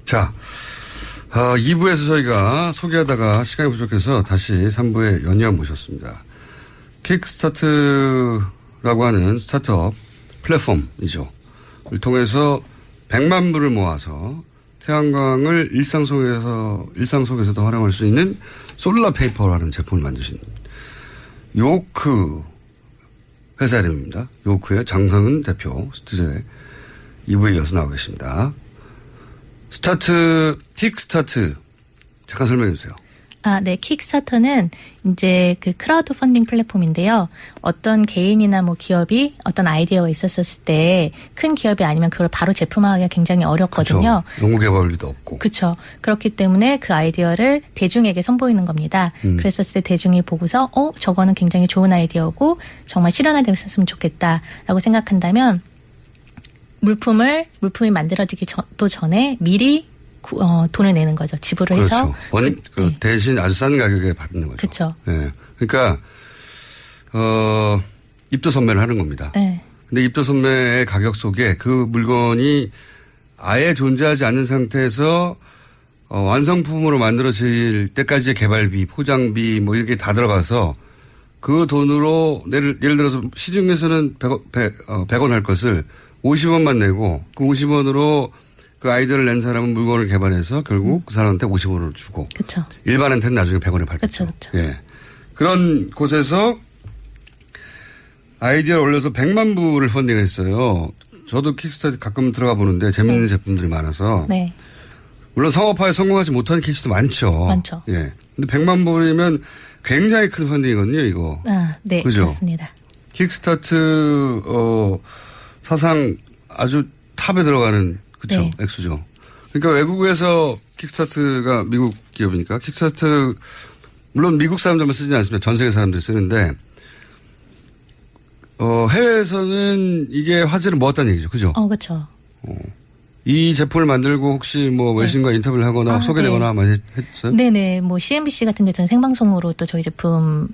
자, 2부에서 저희가 소개하다가 시간이 부족해서 다시 3부에 연이어 모셨습니다. 킥스타트라고 하는 스타트업 플랫폼이죠. 을 통해서 100만 불을 모아서 태양광을 일상 속에서도 활용할 수 있는 솔라페이퍼라는 제품을 만드신 요크 회사 이름입니다. 요크의 장성은 대표 스튜디오에 2부에 이어서 나오고 계십니다. 킥스타트 잠깐 설명해 주세요. 네. 킥스타터는 이제 그 크라우드 펀딩 플랫폼인데요. 어떤 개인이나 뭐 기업이 어떤 아이디어가 있었을 때 큰 기업이 아니면 그걸 바로 제품화하기가 굉장히 어렵거든요. 그렇죠. 연구개발비도 없고. 그렇죠. 그렇기 때문에 그 아이디어를 대중에게 선보이는 겁니다. 그랬었을 때 대중이 보고서 저거는 굉장히 좋은 아이디어고 정말 실현화됐으면 좋겠다라고 생각한다면 물품이 만들어지기 전에 미리 돈을 내는 거죠. 지불을 해서. 그렇죠. 대신 아주 싼 가격에 받는 거죠. 그렇죠. 네. 그러니까 입도선매를 하는 겁니다. 네. 근데 입도선매의 가격 속에 그 물건이 아예 존재하지 않는 상태에서 완성품으로 만들어질 때까지의 개발비, 포장비 뭐 이렇게 다 들어가서 그 돈으로 예를 들어서 시중에서는 100원 할 것을 50원만 내고 그 50원으로 그 아이디어를 낸 사람은 물건을 개발해서 결국 그 사람한테 50원을 주고. 그렇죠. 일반한테는 나중에 100원에 팔겠죠. 그렇죠. 예. 그런 곳에서 아이디어를 올려서 100만 불을 펀딩했어요. 저도 킥스타트 가끔 들어가 보는데 재밌는 제품들이 많아서. 네. 물론 상업화에 성공하지 못하는 케이스도 많죠. 많죠. 예. 근데 100만 불이면 굉장히 큰 펀딩이거든요, 이거. 네. 그죠? 그렇습니다. 킥스타트, 사상 아주 탑에 들어가는 그렇죠. 네. 액수죠. 그러니까 외국에서 킥스타트가 미국 기업이니까 킥스타트 물론 미국 사람들만 쓰지 않습니다. 전 세계 사람들이 쓰는데 해외에서는 이게 화제를 모았다는 얘기죠. 그죠? 그렇죠. 이 제품을 만들고 혹시 뭐 외신과 인터뷰를 하거나 소개되거나 네. 많이 했어요? 네네. 뭐 CNBC 같은 데서는 생방송으로 또 저희 제품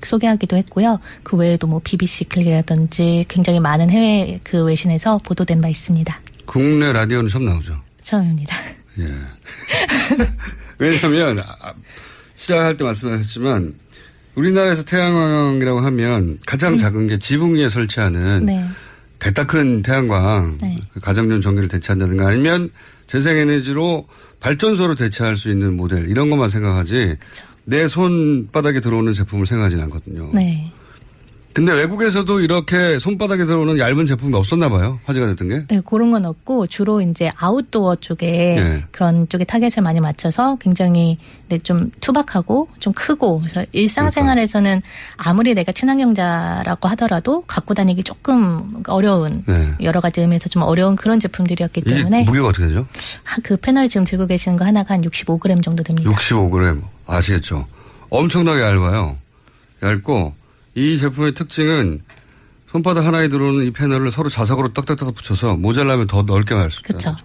소개하기도 했고요. 그 외에도 뭐 BBC 클릭이라든지 굉장히 많은 해외 그 외신에서 보도된 바 있습니다. 국내 라디오는 처음 나오죠? 처음입니다. 예. 왜냐하면 시작할 때 말씀하셨지만 우리나라에서 태양광이라고 하면 가장 작은 게 지붕 위에 설치하는 네. 대따 큰 태양광, 네. 가정용 전기를 대체한다든가 아니면 재생에너지로 발전소로 대체할 수 있는 모델 이런 것만 생각하지 그렇죠. 내 손바닥에 들어오는 제품을 생각하지는 않거든요. 네. 근데 외국에서도 이렇게 손바닥에 들어오는 얇은 제품이 없었나 봐요. 화제가 됐던 게. 네, 그런 건 없고 주로 이제 아웃도어 쪽에 네. 그런 쪽에 타겟을 많이 맞춰서 굉장히 좀 투박하고 좀 크고 그래서 일상생활에서는 아무리 내가 친환경자라고 하더라도 갖고 다니기 조금 어려운 네. 여러 가지 의미에서 좀 어려운 그런 제품들이었기 때문에 무게가 어떻게 되죠? 그 패널 지금 들고 계시는 거 하나가 한 65g 정도 됩니다. 65g 아시겠죠? 엄청나게 얇아요. 얇고 이 제품의 특징은 손바닥 하나에 들어오는 이 패널을 서로 자석으로 딱딱딱 붙여서 모자라면 더 넓게 할 수 있다. 그렇죠.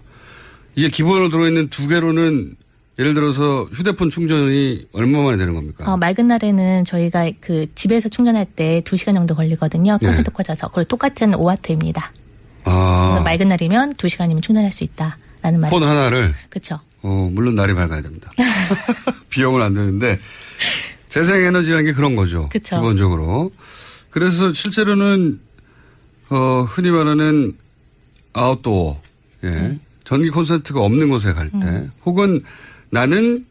이게 기본으로 들어있는 두 개로는 예를 들어서 휴대폰 충전이 얼마 만에 되는 겁니까? 맑은 날에는 저희가 그 집에서 충전할 때 2시간 정도 걸리거든요. 평소에 꽂아서. 그리고 똑같은 5W입니다. 그래서 맑은 날이면 2시간이면 충전할 수 있다라는 말이에요. 폰 하나를? 그렇죠. 물론 날이 밝아야 됩니다. 비용은 안 되는데 재생에너지라는 게 그런 거죠. 그쵸. 기본적으로. 그래서 실제로는 흔히 말하는 아웃도어, 예. 전기 콘센트가 없는 곳에 갈 때, 혹은 나는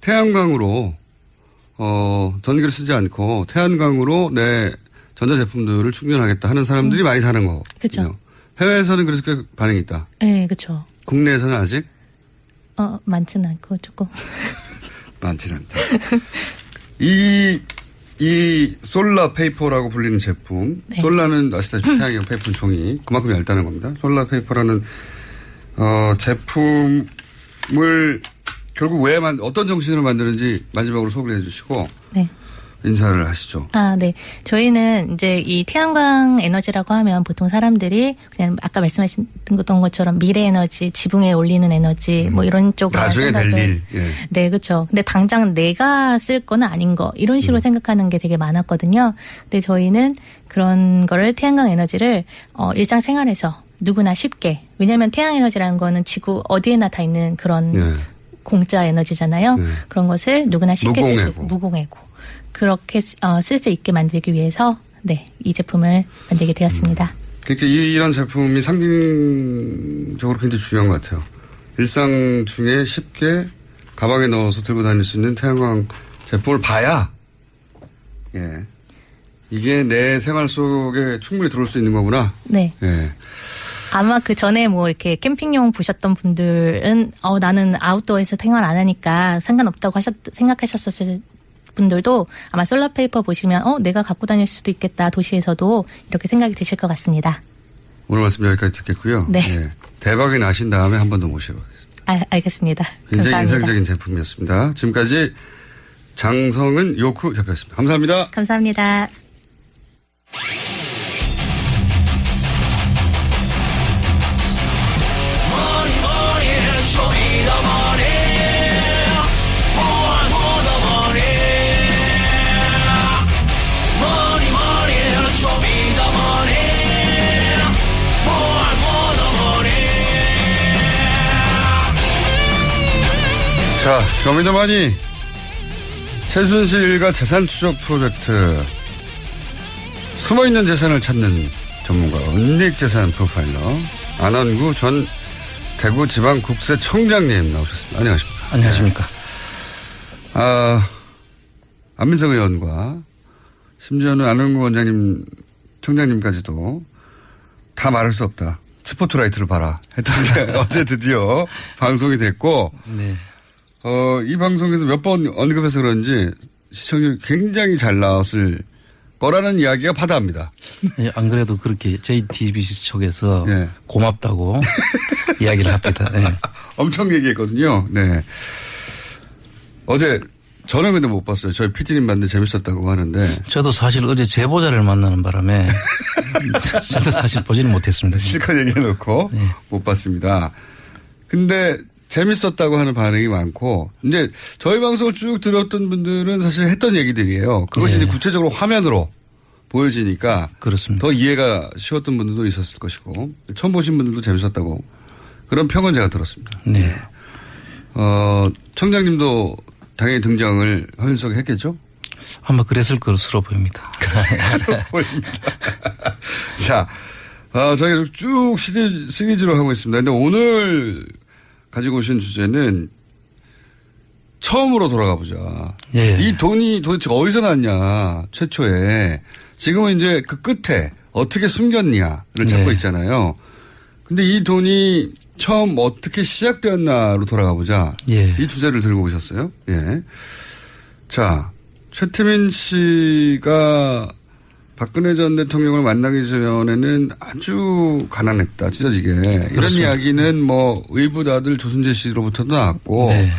태양광으로 전기를 쓰지 않고 태양광으로 내 전자제품들을 충전하겠다 하는 사람들이 많이 사는 거거든요. 그렇죠. 해외에서는 그래서 꽤 반응이 있다. 네, 그렇죠. 국내에서는 아직 많지는 않고 조금 많지는 않다. 이 솔라 페이퍼라고 불리는 제품. 네. 솔라는 아시다시피 태양광 페이퍼 종이 그만큼 얇다는 겁니다. 솔라 페이퍼라는 제품을 결국 왜 어떤 정신으로 만드는지 마지막으로 소개해 주시고 네. 인사를 하시죠. 네. 저희는 이제 이 태양광 에너지라고 하면 보통 사람들이 그냥 아까 말씀하셨던 것처럼 미래 에너지, 지붕에 올리는 에너지 뭐 이런 쪽으로 나중에 될 일. 예. 네, 그렇죠. 근데 당장 내가 쓸 거는 아닌 거 이런 식으로 생각하는 게 되게 많았거든요. 근데 저희는 그런 거를 태양광 에너지를 일상생활에서 누구나 쉽게. 왜냐하면 태양에너지라는 거는 지구 어디에나 다 있는 그런 네. 공짜 에너지잖아요. 네. 그런 것을 누구나 쉽게 쓸 수 무공해고. 있고 무공해고 그렇게 쓸 수 있게 만들기 위해서 이 제품을 만들게 되었습니다. 그러니까 이런 제품이 상징적으로 굉장히 중요한 것 같아요. 일상 중에 쉽게 가방에 넣어서 들고 다닐 수 있는 태양광 제품을 봐야 이게 내 생활 속에 충분히 들어올 수 있는 거구나. 네. 예. 아마 그 전에 뭐 이렇게 캠핑용 보셨던 분들은 나는 아웃도어에서 생활 안 하니까 상관없다고 생각하셨을 분들도 아마 솔라페이퍼 보시면 내가 갖고 다닐 수도 있겠다. 도시에서도 이렇게 생각이 드실 것 같습니다. 오늘 말씀 여기까지 듣겠고요. 네. 예. 대박이 나신 다음에 한 번 더 모셔보겠습니다. 알겠습니다. 굉장히 감사합니다. 인상적인 제품이었습니다. 지금까지 장성은 요크 대표였습니다. 감사합니다. 감사합니다. 자, 쇼미더머니 최순실과 재산 추적 프로젝트 숨어있는 재산을 찾는 전문가 은닉재산 프로파일러 안원구 전 대구지방국세청장님 나오셨습니다. 안녕하십니까. 안녕하십니까. 안민석 의원과 심지어는 안원구 원장님 청장님까지도 다 말할 수 없다. 스포트라이트를 봐라 했던데 어제 드디어 방송이 됐고 네. 이 방송에서 몇 번 언급해서 그런지 시청률이 굉장히 잘 나왔을 거라는 이야기가 바다합니다. 예, 안 그래도 그렇게 JTBC 쪽에서 네. 고맙다고 이야기를 합니다. 네. 엄청 얘기했거든요. 네. 어제 저는 근데 못 봤어요. 저희 PD님 봤는데 재밌었다고 하는데. 저도 사실 어제 제보자를 만나는 바람에 저도 사실 보지는 못했습니다. 실컷 얘기해놓고 네. 못 봤습니다. 근데 재밌었다고 하는 반응이 많고 이제 저희 방송을 쭉 들었던 분들은 사실 했던 얘기들이에요. 그것이 네. 이제 구체적으로 화면으로 보여지니까 그렇습니다. 더 이해가 쉬웠던 분들도 있었을 것이고 처음 보신 분들도 재밌었다고 그런 평은 제가 들었습니다. 네. 청장님도 당연히 등장을 허윤석이 했겠죠? 아마 그랬을 것으로 보입니다. 보입니다. 자, 저희가 쭉 시리즈로 하고 있습니다. 근데 오늘 가지고 오신 주제는 처음으로 돌아가 보자. 예. 이 돈이 도대체 어디서 났냐, 최초에. 지금은 이제 그 끝에 어떻게 숨겼냐를 찾고 네. 있잖아요. 근데 이 돈이 처음 어떻게 시작되었나로 돌아가 보자. 예. 이 주제를 들고 오셨어요. 예. 자, 최태민 씨가 박근혜 전 대통령을 만나기 전에는 아주 가난했다, 찢어지게. 이런 그렇습니다. 이야기는 뭐 의붓아들 조순재 씨로부터도 나왔고, 네.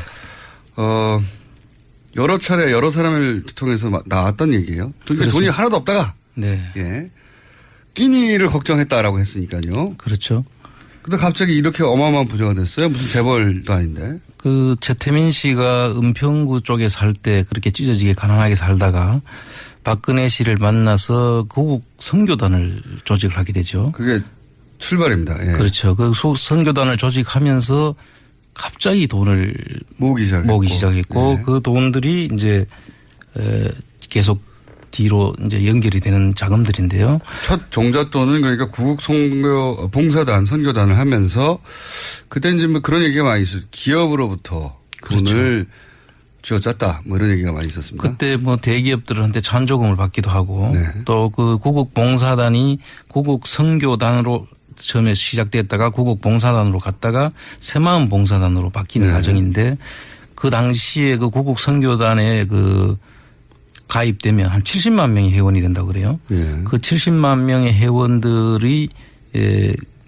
여러 차례 여러 사람을 통해서 나왔던 얘기예요. 그러니까 돈이 하나도 없다가, 네. 예. 끼니를 걱정했다라고 했으니까요. 그렇죠. 근데 갑자기 이렇게 어마어마한 부자가 됐어요. 무슨 재벌도 아닌데. 그 최태민 씨가 은평구 쪽에 살 때 그렇게 찢어지게 가난하게 살다가 박근혜 씨를 만나서 구국 선교단을 조직을 하게 되죠. 그게 출발입니다. 예. 그렇죠. 그 선교단을 조직하면서 갑자기 돈을 모으기 시작했고 예. 그 돈들이 이제 계속 뒤로 이제 연결이 되는 자금들인데요. 첫 종잣돈은 그러니까 구국 봉사단을 하면서 그때 이제 뭐 그런 얘기가 많이 있었어요. 기업으로부터 돈을 쥐어짰다 뭐 이런 얘기가 많이 있었습니다. 그때 뭐 대기업들한테 찬조금을 받기도 하고 네. 또 그 구국 봉사단이 구국 선교단으로 처음에 시작됐다가 구국 봉사단으로 갔다가 새마음 봉사단으로 바뀌는 네. 과정인데 그 당시에 그 구국 선교단에 그 가입되면 한 70만 명이 회원이 된다고 그래요. 예. 그 70만 명의 회원들이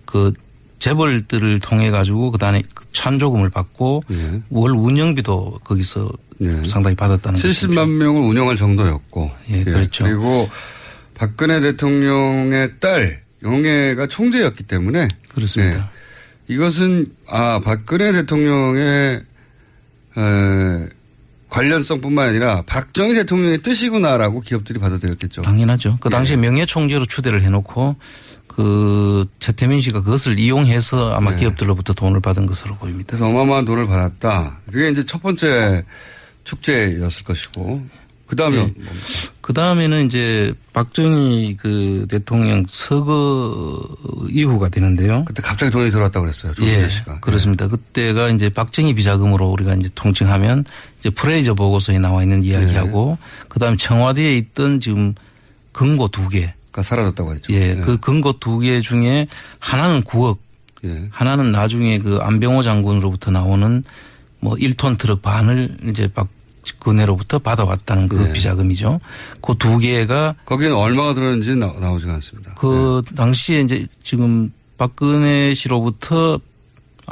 그 재벌들을 통해 가지고 그다음에 찬조금을 받고 예. 월 운영비도 거기서 예. 상당히 받았다는 70만 명을 운영할 정도였고. 예, 그렇죠. 그리고 박근혜 대통령의 딸 영애가 총재였기 때문에. 그렇습니다. 네. 이것은 박근혜 대통령의 관련성뿐만 아니라 박정희 대통령의 뜻이구나라고 기업들이 받아들였겠죠. 당연하죠. 그 당시에 명예총재로 추대를 해놓고 그 그 최태민 씨가 그것을 이용해서 아마 네. 기업들로부터 돈을 받은 것으로 보입니다. 그래서 어마어마한 돈을 받았다. 그게 이제 첫 번째 축제였을 것이고 그다음에 네. 그 다음에는 이제 박정희 그 대통령 서거 이후가 되는데요. 그때 갑자기 돈이 들어왔다고 그랬어요. 조순재 씨가. 그렇습니다. 그때가 이제 박정희 비자금으로 우리가 이제 통칭하면 이제 프레이저 보고서에 나와 있는 이야기하고 그다음에 청와대에 있던 지금 금고 2개. 그러니까 사라졌다고 했죠. 예. 그 금고 2개 중에 하나는 9억. 예. 하나는 나중에 그 안병호 장군으로부터 나오는 뭐 1톤 트럭 반을 이제 박근혜로부터 받아왔다는 그 네. 비자금이죠. 그 2개가 거기는 얼마가 들었는지 나오지가 않습니다. 그 당시에 이제 지금 박근혜 씨로부터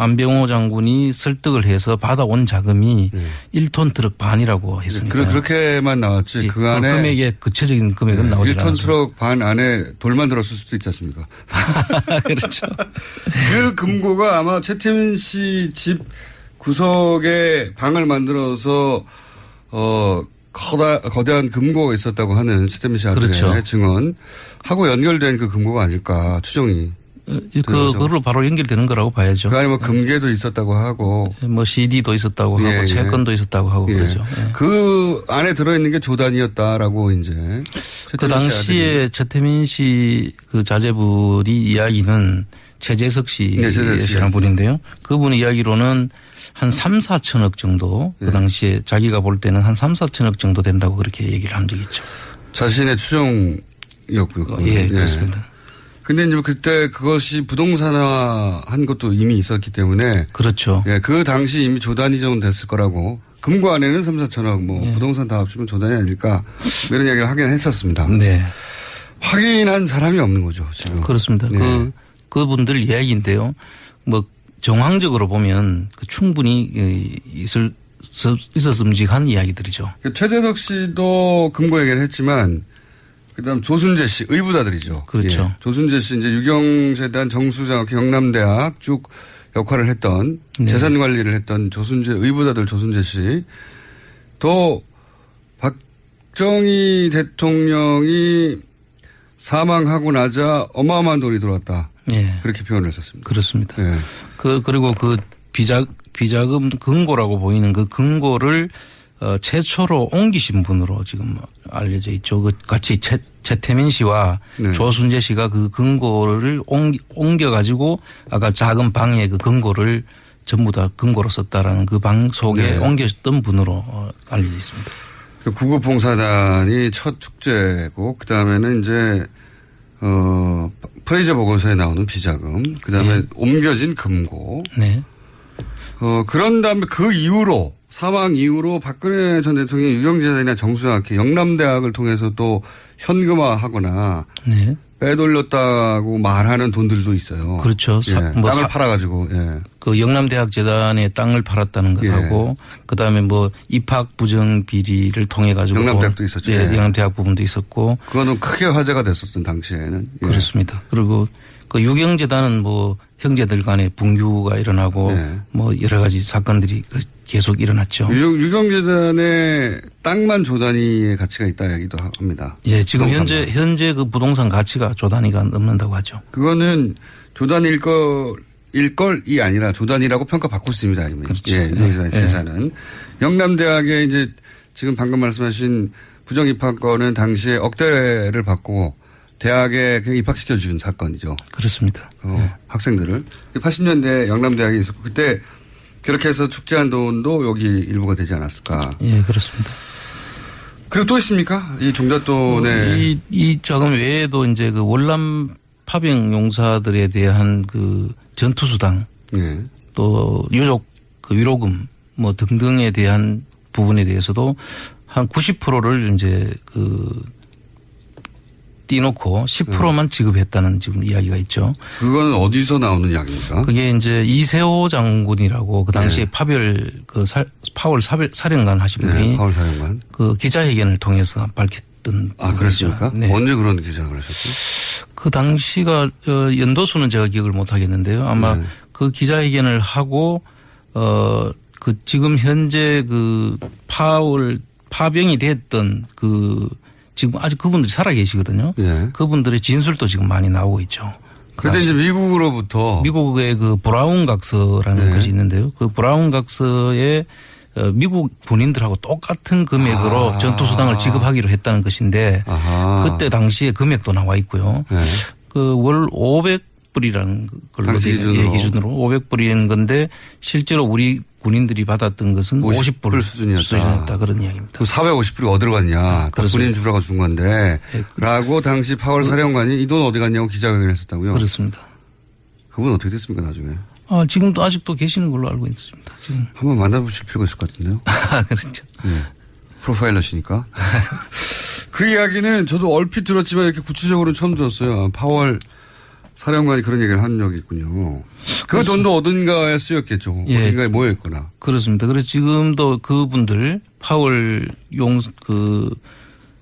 안병호 장군이 설득을 해서 받아온 자금이 1톤 트럭 반이라고 했으니까. 그렇게만 나왔지. 그 안에 금액의 구체적인 금액은 나오지 1톤 않았습니다. 트럭 반 안에 돌만 들었을 수도 있지 않습니까? 그렇죠. 그 금고가 아마 최태민 씨 집 구석에 방을 만들어서 거대한 금고가 있었다고 하는 최태민 씨 아들의 그렇죠. 증언하고 연결된 그 금고가 아닐까 추정이. 그걸로 바로 연결되는 거라고 봐야죠. 그 안에 뭐 금괴도 있었다고 하고. 뭐 CD도 있었다고 하고 예. 채권도 있었다고 하고 그러죠. 예. 그 안에 들어있는 게 조단이었다라고 이제. 그 당시에 최태민 씨 그 자제분이 이야기는 최재석 씨라는 분인데요. 그분 이야기로는 한 3, 4천억 정도 그 당시에 자기가 볼 때는 한 3, 4천억 정도 된다고 그렇게 얘기를 한 적이 있죠. 자신의 추정이었고요. 예, 그렇습니다. 근데 이제 그때 그것이 부동산화 한 것도 이미 있었기 때문에. 그렇죠. 예, 그 당시 이미 조단이 좀 됐을 거라고. 금고 안에는 3, 4천억 뭐 부동산 다 합치면 조단이 아닐까 이런 이야기를 하긴 했었습니다. 네. 확인한 사람이 없는 거죠, 지금. 그렇습니다. 네. 그분들 이야기인데요. 뭐 정황적으로 보면 충분히 있었음직한 이야기들이죠. 최재석 씨도 금고 얘기를 했지만 그다음 조순재 씨 의부다들이죠. 그렇죠. 예. 조순재 씨 이제 유경재단 정수장 경남대학 쭉 역할을 했던 재산 관리를 했던 조순재 의부다들 조순재 씨 또 박정희 대통령이 사망하고 나자 어마어마한 돈이 들어왔다. 예. 그렇게 표현을 했었습니다. 그렇습니다. 예. 그리고 그 비자금 금고라고 보이는 그 금고를 최초로 옮기신 분으로 지금 알려져 있죠. 그 같이 최태민 씨와 네. 조순재 씨가 그 금고를 옮겨가지고 아까 작은 방에 그 금고를 전부 다 금고로 썼다라는 그 방 속에 옮겼던 분으로 알려져 있습니다. 구급봉사단이 첫 축제고 그다음에는 이제 프레이저 보고서에 나오는 비자금 그다음에 옮겨진 금고. 네. 그런 다음에 그 이후로 사망 이후로 박근혜 전 대통령이 유경재단이나 정수학 영남대학을 통해서 또 현금화하거나 네. 빼돌렸다고 말하는 돈들도 있어요. 그렇죠. 예. 땅을 팔아가지고. 예. 그 영남대학 재단에 땅을 팔았다는 것하고 그다음에 뭐 입학 부정 비리를 통해 가지고 영남대학도 있었죠. 예, 예. 영남대학 부분도 있었고 그거는 크게 화제가 됐었던 당시에는. 예. 그렇습니다. 그리고 그 유경재단은 뭐 형제들 간에 분규가 일어나고 뭐 여러 가지 사건들이 계속 일어났죠. 유경재단의 땅만 조 단위의 가치가 있다 얘기도 합니다. 예, 지금 부동산만. 현재 그 부동산 가치가 조 단위가 넘는다고 하죠. 그거는 조 단위일 걸이 아니라 조 단위라고 평가받고 있습니다. 이미. 그렇죠. 예, 유경재단의 재산은. 영남대학에 이제 지금 방금 말씀하신 부정입학권은 당시에 억대를 받고 대학에 그냥 입학시켜 준 사건이죠. 그렇습니다. 학생들을. 80년대 영남대학에 있었고 그때 그렇게 해서 축제한 돈도 여기 일부가 되지 않았을까. 예, 그렇습니다. 그리고 또 있습니까? 이 종잣돈에. 이 자금 외에도 이제 그 월남 파병 용사들에 대한 그 전투수당 예. 또 유족 그 위로금 뭐 등등에 대한 부분에 대해서도 한 90%를 이제 그 띄놓고 10%만 지급했다는 지금 이야기가 있죠. 그건 어디서 나오는 이야기입니까? 그게 이제 이세호 장군이라고 그 당시에 파월 사령관 하신 분이 파월 사령관. 그 기자회견을 통해서 밝혔던. 아, 그렇습니까? 네. 언제 그런 기자를 하셨죠? 그 당시가 연도수는 제가 기억을 못 하겠는데요. 아마 그 기자회견을 하고 그 지금 현재 그 파병이 됐던 그 지금 아직 그분들이 살아 계시거든요. 예. 그분들의 진술도 지금 많이 나오고 있죠. 그때 이제 미국으로부터 미국의 그 브라운 각서라는 네. 것이 있는데요. 그 브라운 각서에 미국 군인들하고 똑같은 금액으로 전투수당을 지급하기로 했다는 것인데 그때 당시에 금액도 나와 있고요. 네. 그 월 500불이라는 걸로 당시 기준으로 500불인 건데 실제로 우리 군인들이 받았던 것은 50불 수준이었다 그런 이야기입니다. 그럼 450불이 어디로 갔냐. 다 군인 주라고 준 건데. 네. 라고 당시 파월 사령관이 이 돈 어디 갔냐고 기자회견을 했었다고요. 그렇습니다. 그분 어떻게 됐습니까 나중에. 지금도 아직도 계시는 걸로 알고 있습니다. 지금. 한번 만나보실 필요가 있을 것 같은데요. 그렇죠. 네. 프로파일러시니까. 그 이야기는 저도 얼핏 들었지만 이렇게 구체적으로는 처음 들었어요. 파월 사령관이 그런 얘기를 한 적이 있군요. 그 돈도 어딘가에 쓰였겠죠. 예. 어딘가에 모여있거나. 그렇습니다. 그래서 지금도 그분들 파월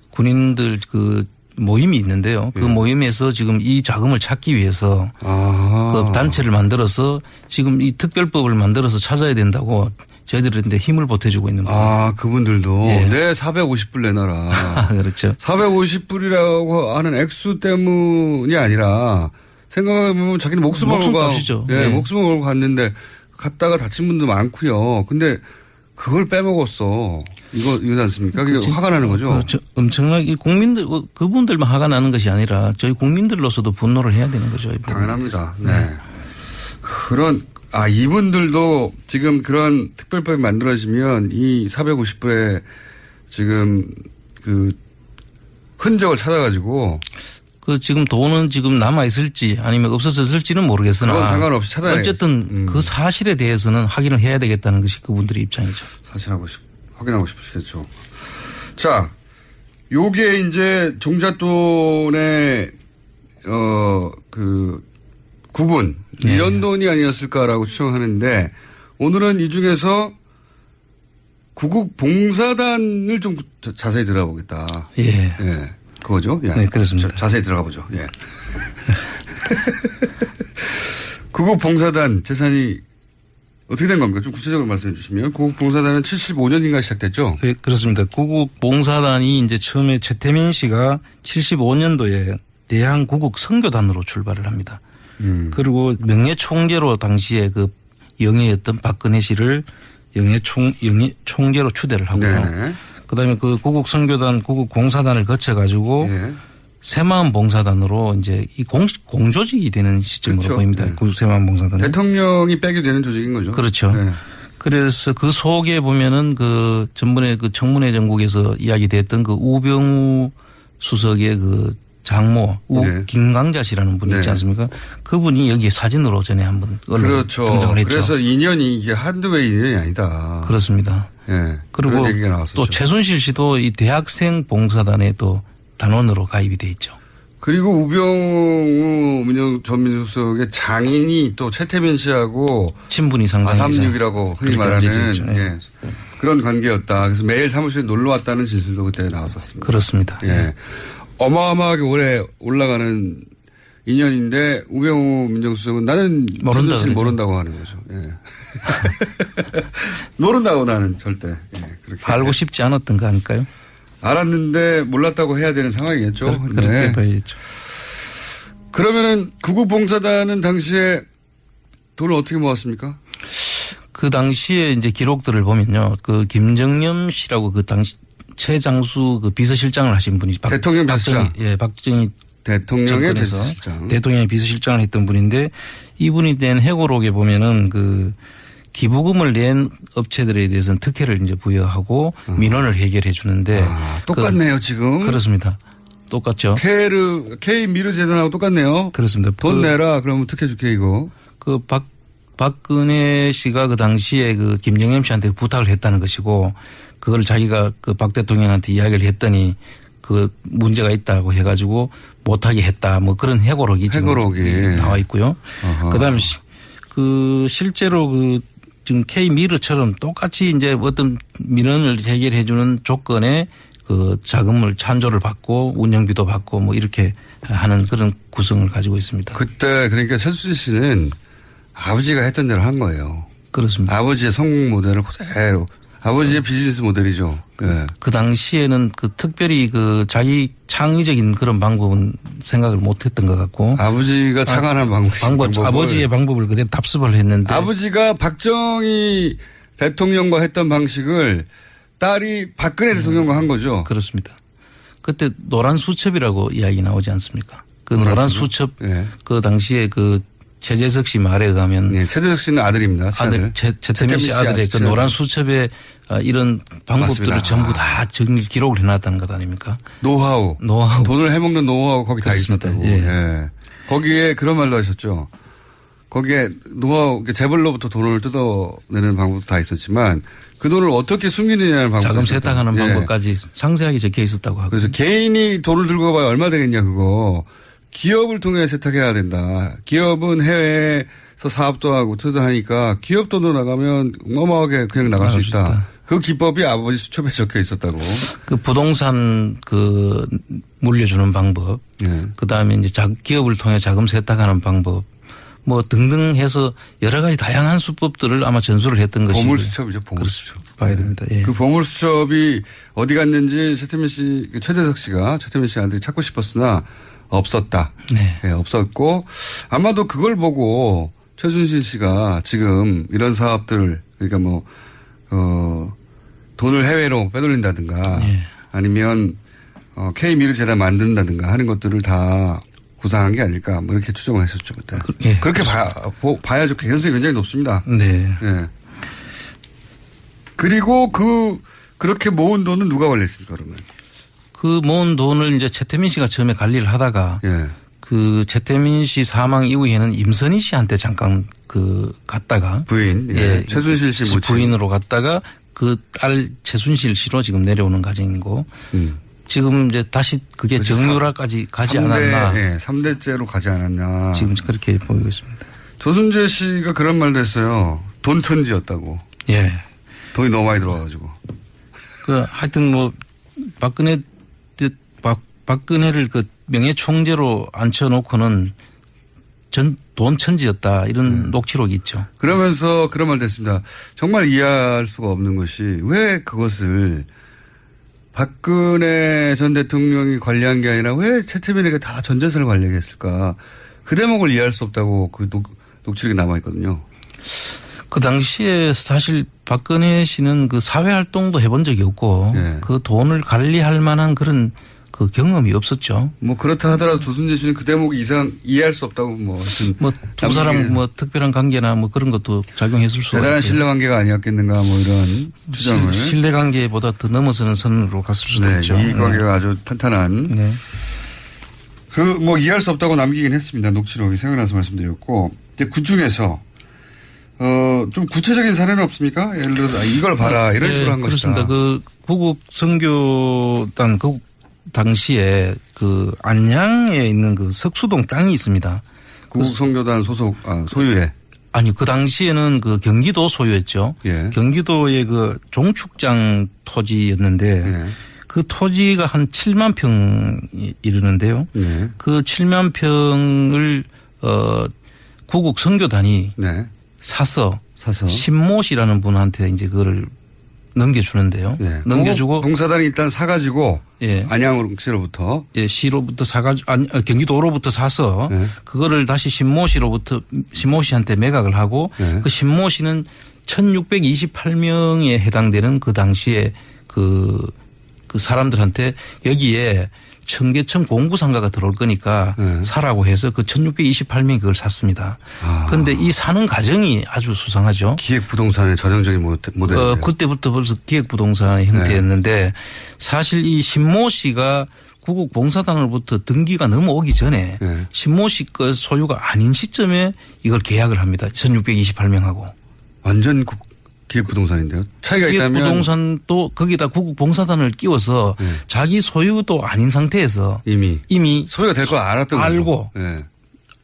군인들 그 모임이 있는데요. 그 모임에서 지금 이 자금을 찾기 위해서 그 단체를 만들어서 지금 이 특별법을 만들어서 찾아야 된다고 저희들한테 힘을 보태주고 있는 겁니다. 그분들도 내 450불 내놔라. 그렇죠. 450불이라고 하는 액수 때문이 아니라 생각해보면 자기는 목숨을 걸고 목숨을 걸고 갔는데 갔다가 다친 분도 많고요. 근데 그걸 빼먹었어. 이거지 않습니까? 그게 화가 나는 거죠. 그렇죠. 엄청나게 그분들만 화가 나는 것이 아니라 저희 국민들로서도 분노를 해야 되는 거죠. 당연합니다. 네. 이분들도 지금 그런 특별법이 만들어지면 이 450불에 지금 그 흔적을 찾아가지고 지금 돈은 지금 남아있을지 아니면 없어졌을지는 모르겠으나. 그건 상관없이 찾아야 어쨌든 그 사실에 대해서는 확인을 해야 되겠다는 것이 그분들의 입장이죠. 확인하고 싶으시겠죠. 자, 요게 이제 종잣돈의, 구분. 이런 돈이 아니었을까라고 추정하는데 오늘은 이 중에서 구국 봉사단을 좀 자세히 들어보겠다. 예. 그거죠? 예. 네, 그렇습니다. 자세히 들어가 보죠. 예. 구국 봉사단 재산이 어떻게 된 겁니까? 좀 구체적으로 말씀해 주시면. 구국 봉사단은 75년인가 시작됐죠? 네, 그렇습니다. 구국 봉사단이 이제 처음에 최태민 씨가 75년도에 대한구국 선교단으로 출발을 합니다. 그리고 명예총재로 당시에 그 영예였던 박근혜 씨를 총재로 추대를 하고요. 네네. 그다음에 그 구국 선교단, 구국 봉사단을 거쳐가지고 새마음 봉사단으로 이제 이 공조직이 되는 시점으로 그렇죠. 보입니다. 네. 구국 새마음 봉사단. 대통령이 빼게 되는 조직인 거죠. 그렇죠. 네. 그래서 그 속에 보면은 그 전번에 그 청문회 전국에서 이야기됐던 그 우병우 수석의 그 장모 김강자 씨라는 분이 있지 않습니까? 그분이 여기에 사진으로 전에 한번 그렇죠. 등장을 했죠. 그래서 인연이 이게 한두 의 인연이 아니다. 그렇습니다. 예. 그리고 얘기가 나왔었죠. 또 최순실 씨도 이 대학생 봉사단에 또 단원으로 가입이 돼 있죠. 그리고 우병우 전 민정수석의 장인이 또 최태민 씨하고 친분이 상당히 436이라고 흔히 말하는 그런 관계였다. 그래서 매일 사무실에 놀러 왔다는 진술도 그때 나왔었습니다. 그렇습니다. 예. 어마어마하게 오래 올라가는 인연인데 우병우 민정수석은 나는 최순실 모른다고 하는 거죠. 예. 모른다고 나는 절대. 그렇게 알고 싶지 않았던 거 아닐까요? 알았는데 몰랐다고 해야 되는 상황이겠죠. 그렇게 봐야겠죠. 그러면은 구국봉사단은 당시에 돈을 어떻게 모았습니까? 그 당시에 이제 기록들을 보면요. 그 김정념 씨라고 그 당시 최장수 그 비서실장을 하신 분이 대통령 비서실장. 박정희 대통령의 비서실장. 대통령의 비서실장을 했던 분인데 이분이 낸 회고록에 보면은 그 기부금을 낸 업체들에 대해서는 특혜를 이제 부여하고 민원을 해결해 주는데. 똑같네요, 지금. 그렇습니다. 똑같죠. K 미르 재단하고 똑같네요. 그렇습니다. 돈 내라 그러면 특혜 줄게 이거. 그 박근혜 씨가 그 당시에 그 김정남 씨한테 부탁을 했다는 것이고 그걸 자기가 그 박 대통령한테 이야기를 했더니 그 문제가 있다고 해가지고 못하게 했다 뭐 그런 회고록이 지금 나와 있고요. 그다음에 그 실제로 그 지금 K 미르처럼 똑같이 이제 어떤 민원을 해결해 주는 조건에 그 자금을 찬조를 받고 운영비도 받고 뭐 이렇게 하는 그런 구성을 가지고 있습니다. 그때 그러니까 최순실 씨는 아버지가 했던 대로 한 거예요. 그렇습니다. 아버지의 성공 모델을 그대로 아버지의 비즈니스 모델이죠. 네. 그 당시에는 그 특별히 그 자기 창의적인 그런 방법은 생각을 못했던 것 같고 아버지가 창안한 방법을 아버지의 방법을 그대로 답습을 했는데 아버지가 박정희 대통령과 했던 방식을 딸이 박근혜 대통령과 한 거죠. 그렇습니다. 그때 노란 수첩이라고 이야기 나오지 않습니까? 그 노란 수첩 네. 그 당시에 그 최재석 씨 말에 의하면 네, 최재석 씨는 아들입니다. 아들 최태민 씨 아들의 그 노란 수첩에 이런 방법들을 맞습니다. 전부 다 정리 기록을 해놨다는 것 아닙니까? 노하우. 돈을 해먹는 노하우 거기 다 그렇습니다. 있었다고. 예. 예. 거기에 그런 말도 하셨죠. 거기에 노하우, 재벌로부터 돈을 뜯어내는 방법도 다 있었지만 그 돈을 어떻게 숨기느냐는 방법. 자금 세탁하는 방법까지 상세하게 적혀 있었다고 하고. 그래서 개인이 돈을 들고 가봐야 얼마 되겠냐 그거. 기업을 통해 세탁해야 된다. 기업은 해외에서 사업도 하고 투자하니까 기업 돈으로 나가면 어마어마하게 그냥 나갈 수 있다. 그 기법이 아버지 수첩에 적혀 있었다고. 그 부동산 그 물려주는 방법. 네. 그다음에 이제 기업을 통해 자금 세탁하는 방법. 뭐 등등 해서 여러 가지 다양한 수법들을 아마 전수를 했던 것이죠. 보물수첩이죠. 보물수첩. 봐야 됩니다. 예. 그 보물수첩이 어디 갔는지 최태민 씨, 최재석 씨가 최태민 씨한테 찾고 싶었으나 없었다. 네. 네, 없었고 아마도 그걸 보고 최순실 씨가 지금 이런 사업들 그러니까 뭐 돈을 해외로 빼돌린다든가 네. 아니면 K미르 재단 만든다든가 하는 것들을 다 구상한 게 아닐까 뭐 이렇게 추정을 했었죠 그때. 예. 그렇게 봐야죠. 개연성이 굉장히 높습니다. 네. 예. 그리고 그렇게 모은 돈은 누가 관리했습니까 그러면? 그 모은 돈을 이제 최태민 씨가 처음에 관리를 하다가 예. 그 최태민 씨 사망 이후에는 임선희 씨한테 잠깐 그 갔다가 부인, 예. 최순실 씨 모친. 부인으로 갔다가 그 딸 최순실 씨로 지금 내려오는 과정이고 지금 이제 다시 그게 정유라까지 가지 않았나. 예, 3대째로 가지 않았나. 지금 그렇게 보이고 있습니다. 조순재 씨가 그런 말도 했어요. 돈천지였다고. 예. 돈이 너무 많이 들어와가지고. 그 하여튼 뭐 박근혜를 그 명예총재로 앉혀놓고는 돈 천지였다 이런 녹취록이 있죠. 그러면서 그런 말도 했습니다. 정말 이해할 수가 없는 것이 왜 그것을 박근혜 전 대통령이 관리한 게 아니라 왜 최태민에게 다 전 재산을 관리하게 했을까. 그 대목을 이해할 수 없다고 그 녹취록이 남아있거든요. 그 당시에 사실 박근혜 씨는 그 사회활동도 해본 적이 없고 네. 그 돈을 관리할 만한 그런 그 경험이 없었죠. 뭐 그렇다 하더라도 조순재 씨는 그 대목 이상 이해할 수 없다고 뭐 두 사람 뭐 특별한 관계나 뭐 그런 것도 작용했을 수 대단한 신뢰 관계가 아니었겠는가 뭐 이런 주장을. 신뢰 관계보다 더 넘어서는 선으로 갔을 수도 네, 있죠. 이 관계가 아주 탄탄한. 네. 그 뭐 이해할 수 없다고 남기긴 했습니다. 녹취록이 생각나서 말씀드렸고 이제 그 중에서 좀 구체적인 사례는 없습니까? 예를 들어서 이걸 봐라 이런 식으로 한 그렇습니다. 것이다. 그 구국 선교단 그 당시에 그 안양에 있는 그 석수동 땅이 있습니다. 구국선교단 소속 소유의. 아니 그 당시에는 그 경기도 소유였죠. 예. 경기도의 그 종축장 토지였는데 예. 그 토지가 한 7만 평이 이르는데요. 네. 그 7만 평을 구국 선교단이 네. 사서 사서 신모 씨라는 분한테 이제 그거를 넘겨주는데요. 예. 넘겨주고 봉사단이 일단 사가지고 예. 안양시로부터 예, 시로부터 경기도로부터 사서 예. 그거를 다시 신모 씨한테 매각을 하고 예. 그 신모 씨는 1628명에 해당되는 그 당시에 그 사람들한테 여기에 청계천 공구상가가 들어올 거니까 네. 사라고 해서 그 1628명이 그걸 샀습니다. 그런데 이 사는 과정이 아주 수상하죠. 기획부동산의 전형적인 모델인데. 그때부터 벌써 기획부동산의 형태였는데 사실 이 신모 씨가 구국 봉사단으로부터 등기가 넘어오기 전에 네. 신모 씨 거 소유가 아닌 시점에 이걸 계약을 합니다. 1628명하고. 완전 기획부동산인데요. 차이가 있다면. 기획부동산도 거기다 구국봉사단을 끼워서 네. 자기 소유도 아닌 상태에서 이미 소유가 될 걸 알았던 알고 거죠. 네.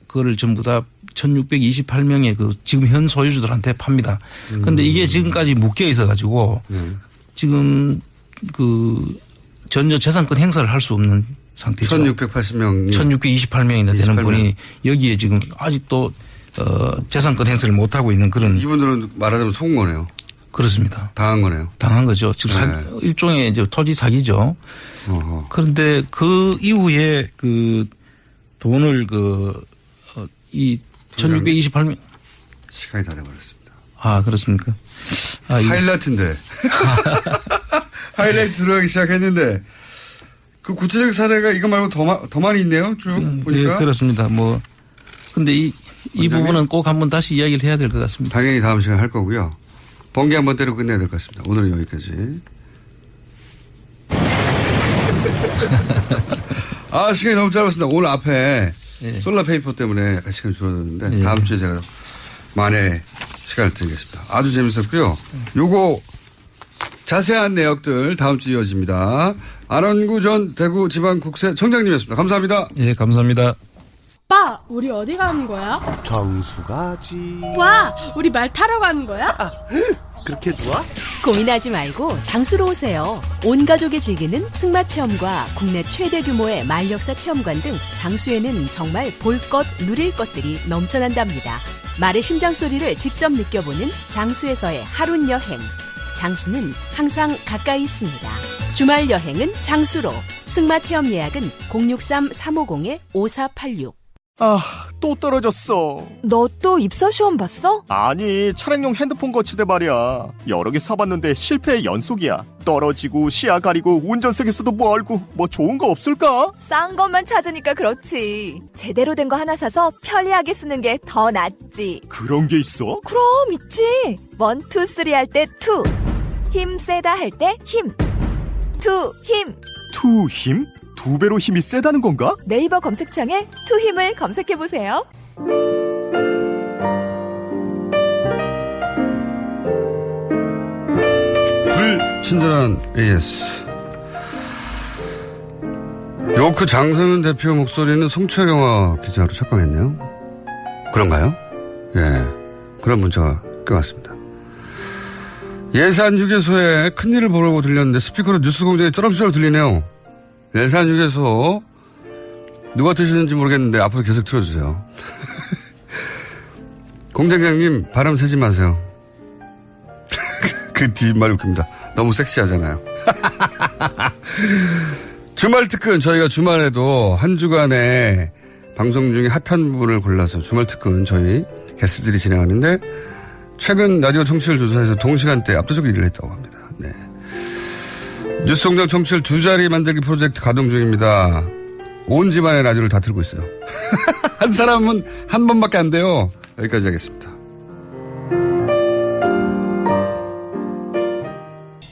그거를 전부 다 1628명의 그 지금 현 소유주들한테 팝니다. 그런데 이게 지금까지 묶여 있어 가지고 지금 그 전혀 재산권 행사를 할 수 없는 상태죠. 1680명이. 1628명이나 되는 분이 여기에 지금 아직도 재산권 행사를 못 하고 있는 그런. 이분들은 말하자면 속은 거네요. 그렇습니다. 당한 거네요. 당한 거죠. 지금 네. 일종의 이제 토지 사기죠. 어허. 그런데 그 이후에 그 돈을 이 1628명. 시간이 다 돼버렸습니다. 아, 그렇습니까? 아, 하이라이트인데. 하이라이트 들어가기 시작했는데 그 구체적 사례가 이거 말고 더 많이 있네요. 쭉 보니까. 예, 그렇습니다. 뭐 근데 이 원장님? 부분은 꼭 한번 다시 이야기를 해야 될 것 같습니다. 당연히 다음 시간에 할 거고요. 번개 한번 때리고 끝내야 될 것 같습니다. 오늘은 여기까지. 아, 시간이 너무 짧았습니다. 오늘 앞에 예. 솔라페이퍼 때문에 약간 시간이 줄어들었는데 예. 다음 주에 제가 만에 시간을 드리겠습니다. 아주 재밌었고요. 요거 자세한 내역들 다음 주에 이어집니다. 안원구 전 대구지방국세 청장님이었습니다. 감사합니다. 예, 감사합니다. 오빠, 우리 어디 가는 거야? 정수가지. 와, 우리 말 타러 가는 거야? 그렇게 좋아? 고민하지 말고 장수로 오세요. 온 가족이 즐기는 승마 체험과 국내 최대 규모의 말역사 체험관 등 장수에는 정말 볼 것, 누릴 것들이 넘쳐난답니다. 말의 심장 소리를 직접 느껴보는 장수에서의 하룬 여행. 장수는 항상 가까이 있습니다. 주말 여행은 장수로. 승마 체험 예약은 063-350-5486. 아, 또 떨어졌어. 너 또 입사 시험 봤어? 아니, 차량용 핸드폰 거치대 말이야. 여러 개 사봤는데 실패의 연속이야. 떨어지고 시야 가리고 운전석에서도 멀고 뭐 좋은 거 없을까? 싼 것만 찾으니까 그렇지. 제대로 된 거 하나 사서 편리하게 쓰는 게 더 낫지. 그런 게 있어? 그럼 있지. 1, 2, 3 할 때 2. 힘 세다 할 때 힘. 2, 힘. 투 힘? 2배로 힘이 세다는 건가? 네이버 검색창에 2 힘을 검색해보세요. 불친절한 AS. 요크 장성윤 대표 목소리는 송채경화 기자로 착각했네요. 그런가요? 예. 그런 문자가 껴왔습니다. 예산휴게소에 큰일을 보려고 들렸는데 스피커로 뉴스공장에 쩌렁쩌렁 들리네요. 예산휴게소 누가 드시는지 모르겠는데 앞으로 계속 틀어주세요. 공장장님 바람 새지 마세요. 그 뒷말이 웃깁니다. 너무 섹시하잖아요. 주말 특근 저희가 주말에도 한 주간에 방송 중에 핫한 부분을 골라서 주말 특근 저희 게스트들이 진행하는데 최근 라디오 청취율 조사에서 동시간대 압도적 1위를 했다고 합니다. 네. 뉴스공장 청취율 2자리 만들기 프로젝트 가동 중입니다. 온 집안의 라디오를 다 틀고 있어요. 한 사람은 한 번밖에 안 돼요. 여기까지 하겠습니다.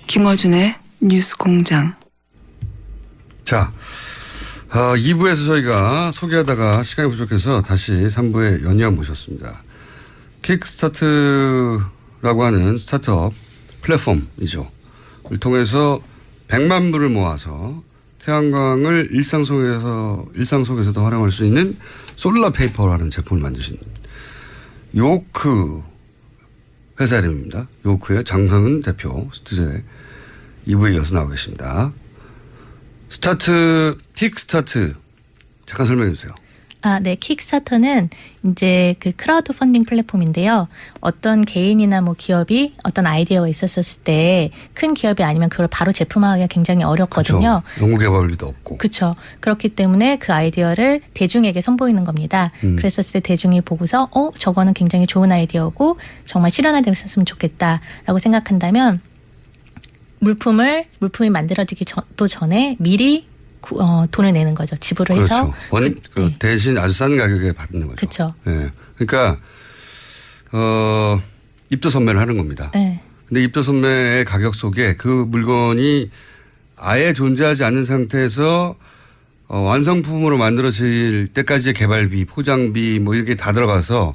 김어준의 뉴스공장. 자, 2부에서 저희가 소개하다가 시간이 부족해서 다시 3부에 연이어 모셨습니다. 킥스타트라고 하는 스타트업 플랫폼이죠. 을 통해서 100만 불을 모아서 태양광을 일상 속에서도 활용할 수 있는 솔라페이퍼라는 제품을 만드신 요크 회사 이름입니다. 요크의 장성은 대표 스튜디오에 2부에 이어서 나오고 계십니다. 킥스타트 잠깐 설명해 주세요. 네. 킥스타터는 이제 그 크라우드 펀딩 플랫폼인데요. 어떤 개인이나 뭐 기업이 어떤 아이디어가 있었을 때 큰 기업이 아니면 그걸 바로 제품화하기가 굉장히 어렵거든요. 그렇죠. 연구개발비도 없고. 그렇죠. 그렇기 때문에 그 아이디어를 대중에게 선보이는 겁니다. 그랬었을 때 대중이 보고서 저거는 굉장히 좋은 아이디어고 정말 실현화됐으면 좋겠다라고 생각한다면 물품이 만들어지기 전에 미리 돈을 내는 거죠. 지불을 해서. 그렇죠. 대신 아주 싼 가격에 받는 거죠. 그렇죠. 예. 그러니까 입도 선매를 하는 겁니다. 네. 근데 입도 선매의 가격 속에 그 물건이 아예 존재하지 않는 상태에서 완성품으로 만들어질 때까지의 개발비, 포장비 뭐 이렇게 다 들어가서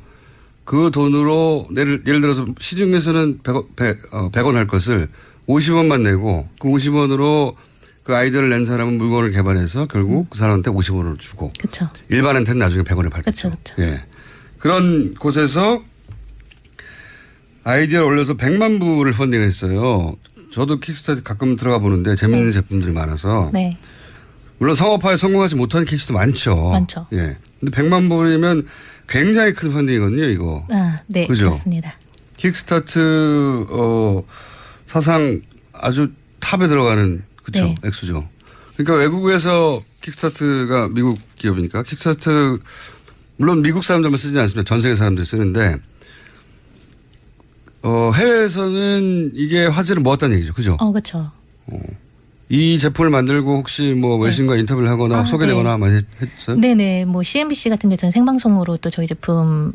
그 돈으로 예를 들어서 시중에서는 100원 할 것을 50원만 내고 그 50원으로 그 아이디어를 낸 사람은 물건을 개발해서 결국 그 사람한테 50원을 주고. 그렇죠. 일반한테는 나중에 100원에 팔겠죠. 그렇죠. 예. 그런 곳에서 아이디어를 올려서 100만 불을 펀딩했어요. 저도 킥스타트 가끔 들어가 보는데 재밌는 제품들이 많아서. 네. 물론 상업화에 성공하지 못한 케이스도 많죠. 많죠. 예. 근데 100만 불이면 굉장히 큰 펀딩이거든요, 이거. 네. 그죠? 그렇습니다. 킥스타트 사상 아주 탑에 들어가는 그쵸 네. 액수죠. 그러니까 외국에서 킥스타트가 미국 기업이니까 킥스타트 물론 미국 사람들만 쓰지 않습니다. 전 세계 사람들이 쓰는데 해외에서는 이게 화제를 모았다는 얘기죠. 그죠? 그렇죠. 이 제품을 만들고 혹시 뭐 외신과 인터뷰를 하거나 소개되거나 네. 많이 했어요? 네네. 뭐 CNBC 같은 데서는 생방송으로 또 저희 제품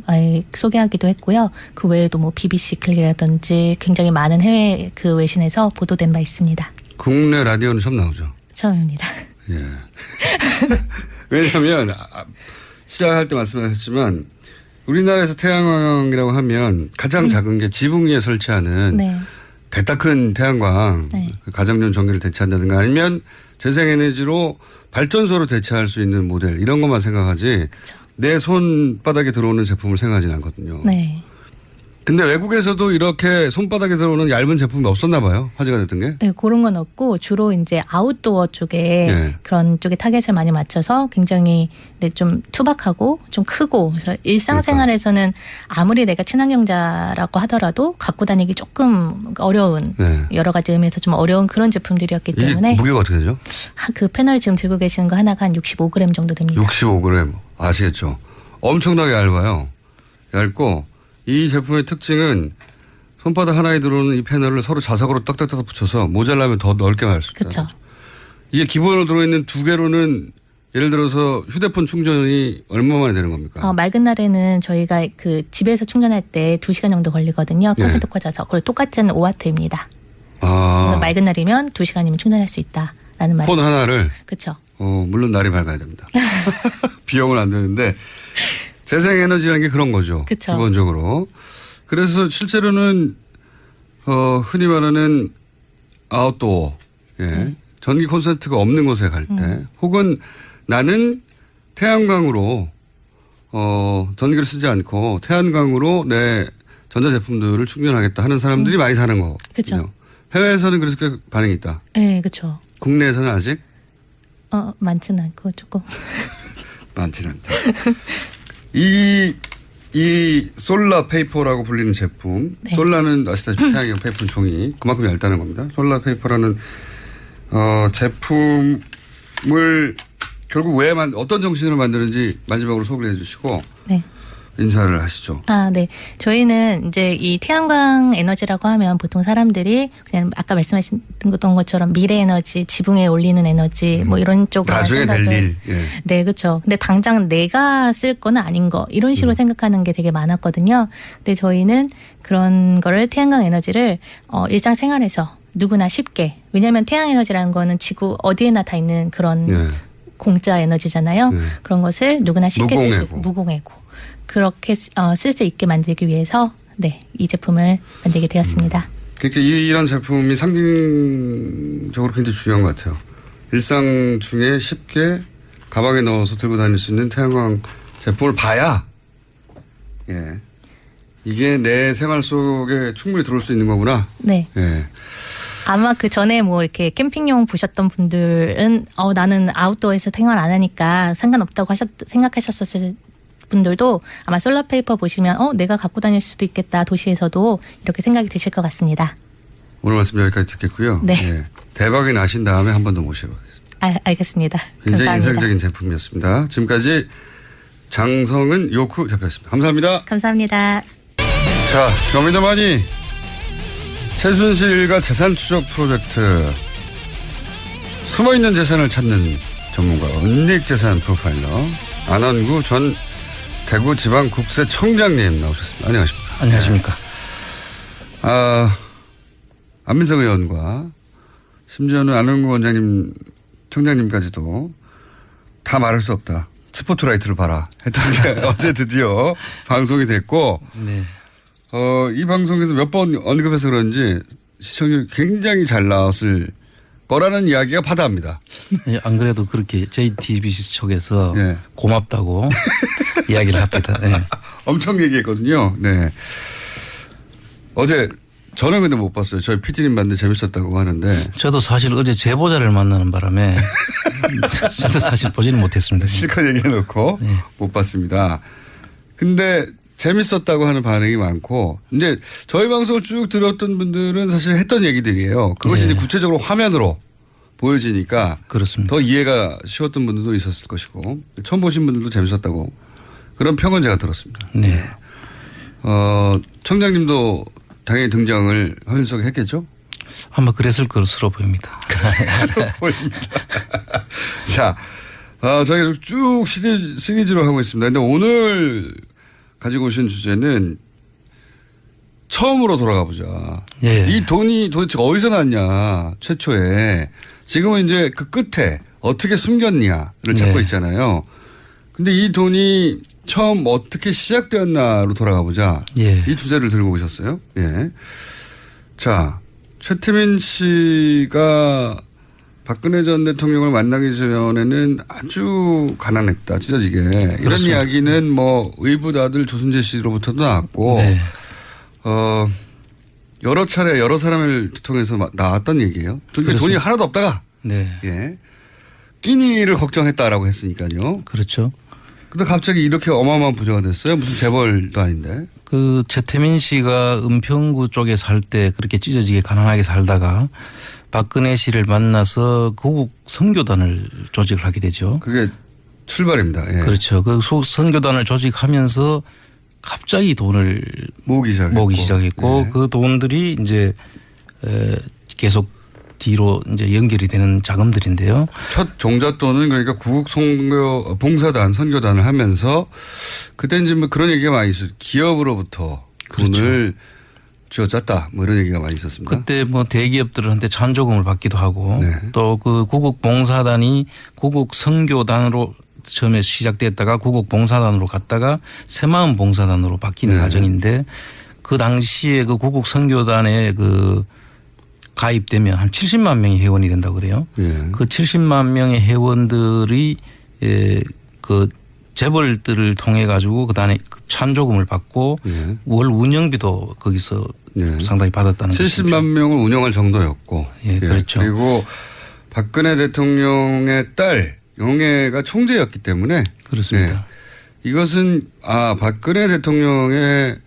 소개하기도 했고요. 그 외에도 뭐 BBC 클릭이라든지 굉장히 많은 해외 그 외신에서 보도된 바 있습니다. 국내 라디오는 처음 나오죠. 처음입니다. 예. 왜냐하면 시작할 때 말씀하셨지만 우리나라에서 태양광이라고 하면 가장 작은 게 지붕 위에 설치하는 네. 대따 큰 태양광 네. 가정용 전기를 대체한다든가 아니면 재생에너지로 발전소로 대체할 수 있는 모델 이런 것만 생각하지 그렇죠. 내 손바닥에 들어오는 제품을 생각하지는 않거든요. 네. 근데 외국에서도 이렇게 손바닥에 들어오는 얇은 제품이 없었나 봐요. 화제가 됐던 게. 네, 그런 건 없고 주로 이제 아웃도어 쪽에 네. 그런 쪽에 타겟을 많이 맞춰서 굉장히 좀 투박하고 좀 크고 그래서 일상생활에서는 아무리 내가 친환경자라고 하더라도 갖고 다니기 조금 어려운 네. 여러 가지 의미에서 좀 어려운 그런 제품들이었기 이게 때문에 무게가 어떻게 되죠? 그 패널 지금 들고 계시는 거 하나가 한 65g 정도 됩니다. 65g 아시겠죠? 엄청나게 얇아요. 얇고 이 제품의 특징은 손바닥 하나에 들어오는 이 패널을 서로 자석으로 딱딱딱 붙여서 모자라면 더 넓게 할 수 있다. 그렇죠. 이게 기본으로 들어있는 두 개로는 예를 들어서 휴대폰 충전이 얼마 만에 되는 겁니까? 맑은 날에는 저희가 그 집에서 충전할 때 2시간 정도 걸리거든요. 예. 콘센트 꽂아서. 그리고 똑같은 5W입니다. 아, 맑은 날이면 2시간이면 충전할 수 있다라는 말. 폰 하나를 그렇죠. 물론 날이 밝아야 됩니다. 비용은 안 되는데 재생에너지라는 게 그런 거죠. 그쵸. 기본적으로. 그래서 실제로는 흔히 말하는 아웃도어 예. 전기 콘센트가 없는 곳에 갈 때 혹은 나는 태양광으로 전기를 쓰지 않고 태양광으로 내 전자제품들을 충전하겠다 하는 사람들이 많이 사는 거거든요. 그쵸. 해외에서는 그래서 꽤 반응이 있다. 네, 그렇죠. 국내에서는 아직 많지는 않고 조금. 많지는 않다. 이 솔라 페이퍼라고 불리는 제품. 네. 솔라는 아시다시피 태양광 페이퍼 종이 그만큼 얇다는 겁니다. 솔라 페이퍼라는 제품을 결국 왜 어떤 정신으로 만드는지 마지막으로 소개해 주시고 네. 인사를 하시죠. 네. 저희는 이제 이 태양광 에너지라고 하면 보통 사람들이 그냥 아까 말씀하셨던 것처럼 미래 에너지, 지붕에 올리는 에너지 뭐 이런 쪽으로 나중에 될 일. 예. 네, 그렇죠. 근데 당장 내가 쓸 거는 아닌 거 이런 식으로 생각하는 게 되게 많았거든요. 근데 저희는 그런 거를 태양광 에너지를 일상생활에서 누구나 쉽게 왜냐하면 태양 에너지라는 거는 지구 어디에나 다 있는 그런 예. 공짜 에너지잖아요. 그런 것을 누구나 쉽게 쓸 수 있고 무공해고 그렇게 쓸 수 있게 만들기 위해서 이 제품을 만들게 되었습니다. 그러니까 이런 제품이 상징적으로 굉장히 중요한 것 같아요. 일상 중에 쉽게 가방에 넣어서 들고 다닐 수 있는 태양광 제품을 봐야 이게 내 생활 속에 충분히 들어올 수 있는 거구나. 네. 예. 아마 그 전에 뭐 이렇게 캠핑용 보셨던 분들은 나는 아웃도어에서 생활 안 하니까 상관없다고 생각하셨을 분들도 아마 솔라페이퍼 보시면 내가 갖고 다닐 수도 있겠다. 도시에서도 이렇게 생각이 드실 것 같습니다. 오늘 말씀 여기까지 듣겠고요. 네. 예. 대박이 나신 다음에 한 번 더 모셔보겠습니다. 알겠습니다. 굉장히 감사합니다. 인상적인 제품이었습니다. 지금까지 장성은 요쿠 대표였습니다. 감사합니다. 감사합니다. 자, 쇼미더머니 최순실 일가 재산 추적 프로젝트 숨어있는 재산을 찾는 전문가 은닉재산 프로파일러 안원구 전 대구지방국세청장님 나오셨습니다. 안녕하십니까. 안녕하십니까. 안민석 의원과 심지어는 안원구 원장님 청장님까지도 다 말할 수 없다. 스포트라이트를 봐라 했던 게 어제 드디어 방송이 됐고 네. 이 방송에서 몇 번 언급해서 그런지 시청률이 굉장히 잘 나왔을 거라는 이야기가 바다합니다. 안 그래도 그렇게 JTBC 쪽에서 예. 고맙다고 이야기를 합니다. 네. 엄청 얘기했거든요. 네. 어제 저는 근데 못 봤어요. 저희 PD님 봤는데 재밌었다고 하는데. 저도 사실 어제 제보자를 만나는 바람에 저도 사실 보지는 못했습니다. 실컷 얘기해놓고 네. 못 봤습니다. 근데 재밌었다고 하는 반응이 많고 이제 저희 방송을 쭉 들었던 분들은 사실 했던 얘기들이에요. 그것이 예. 이제 구체적으로 화면으로 보여지니까 그렇습니다. 더 이해가 쉬웠던 분들도 있었을 것이고 처음 보신 분들도 재밌었다고 그런 평은 제가 들었습니다. 네. 청장님도 당연히 등장을 화면 속에 했겠죠? 아마 그랬을 것으로 보입니다. 보입니다. 자, 저희가 쭉 시리즈로 하고 있습니다. 근데 오늘 가지고 오신 주제는 처음으로 돌아가 보자. 예. 이 돈이 도대체 어디서 났냐, 최초에. 지금은 이제 그 끝에 어떻게 숨겼냐를 찾고 네. 있잖아요. 근데 이 돈이 처음 어떻게 시작되었나로 돌아가 보자. 예. 이 주제를 들고 오셨어요. 예. 자, 최태민 씨가 박근혜 전 대통령을 만나기 전에는 아주 가난했다, 찢어지게. 이런 그렇습니다. 이야기는 뭐 의붓아들 조순재 씨로부터도 나왔고, 네. 여러 차례 여러 사람을 통해서 나왔던 얘기예요. 그러니까 돈이 하나도 없다가, 네. 예. 끼니를 걱정했다라고 했으니까요. 그렇죠. 근데 갑자기 이렇게 어마어마한 부자가 됐어요. 무슨 재벌도 아닌데. 그 최태민 씨가 은평구 쪽에 살 때 그렇게 찢어지게 가난하게 살다가 박근혜 씨를 만나서 고국 선교단을 조직을 하게 되죠. 그게 출발입니다. 예. 그렇죠. 그 선교단을 조직하면서 갑자기 돈을 모으기 시작했고 예. 그 돈들이 이제 계속 뒤로 이제 연결이 되는 자금들인데요. 첫 종잣돈은 그러니까 구국 선교 봉사단 선교단을 하면서 그때 이제 뭐 그런 얘기가 많이 있었어요. 기업으로부터 돈을 쥐어짰다 뭐 이런 얘기가 많이 있었습니다. 그때 뭐 대기업들한테 찬조금을 받기도 하고 네. 또 그 구국 봉사단이 구국 선교단으로 처음에 시작됐다가 구국 봉사단으로 갔다가 새마음 봉사단으로 바뀌는 네. 과정인데 그 당시에 그 구국 선교단에 그 가입되면 한 70만 명이 회원이 된다고 그래요. 예. 그 70만 명의 회원들이 그 재벌들을 통해 가지고 그다음에 찬조금을 받고 예. 월 운영비도 거기서 예. 상당히 받았다는 거죠. 70만 명을 운영할 정도였고. 예, 그렇죠. 그리고 박근혜 대통령의 딸 영애가 총재였기 때문에 그렇습니다. 예. 이것은 박근혜 대통령의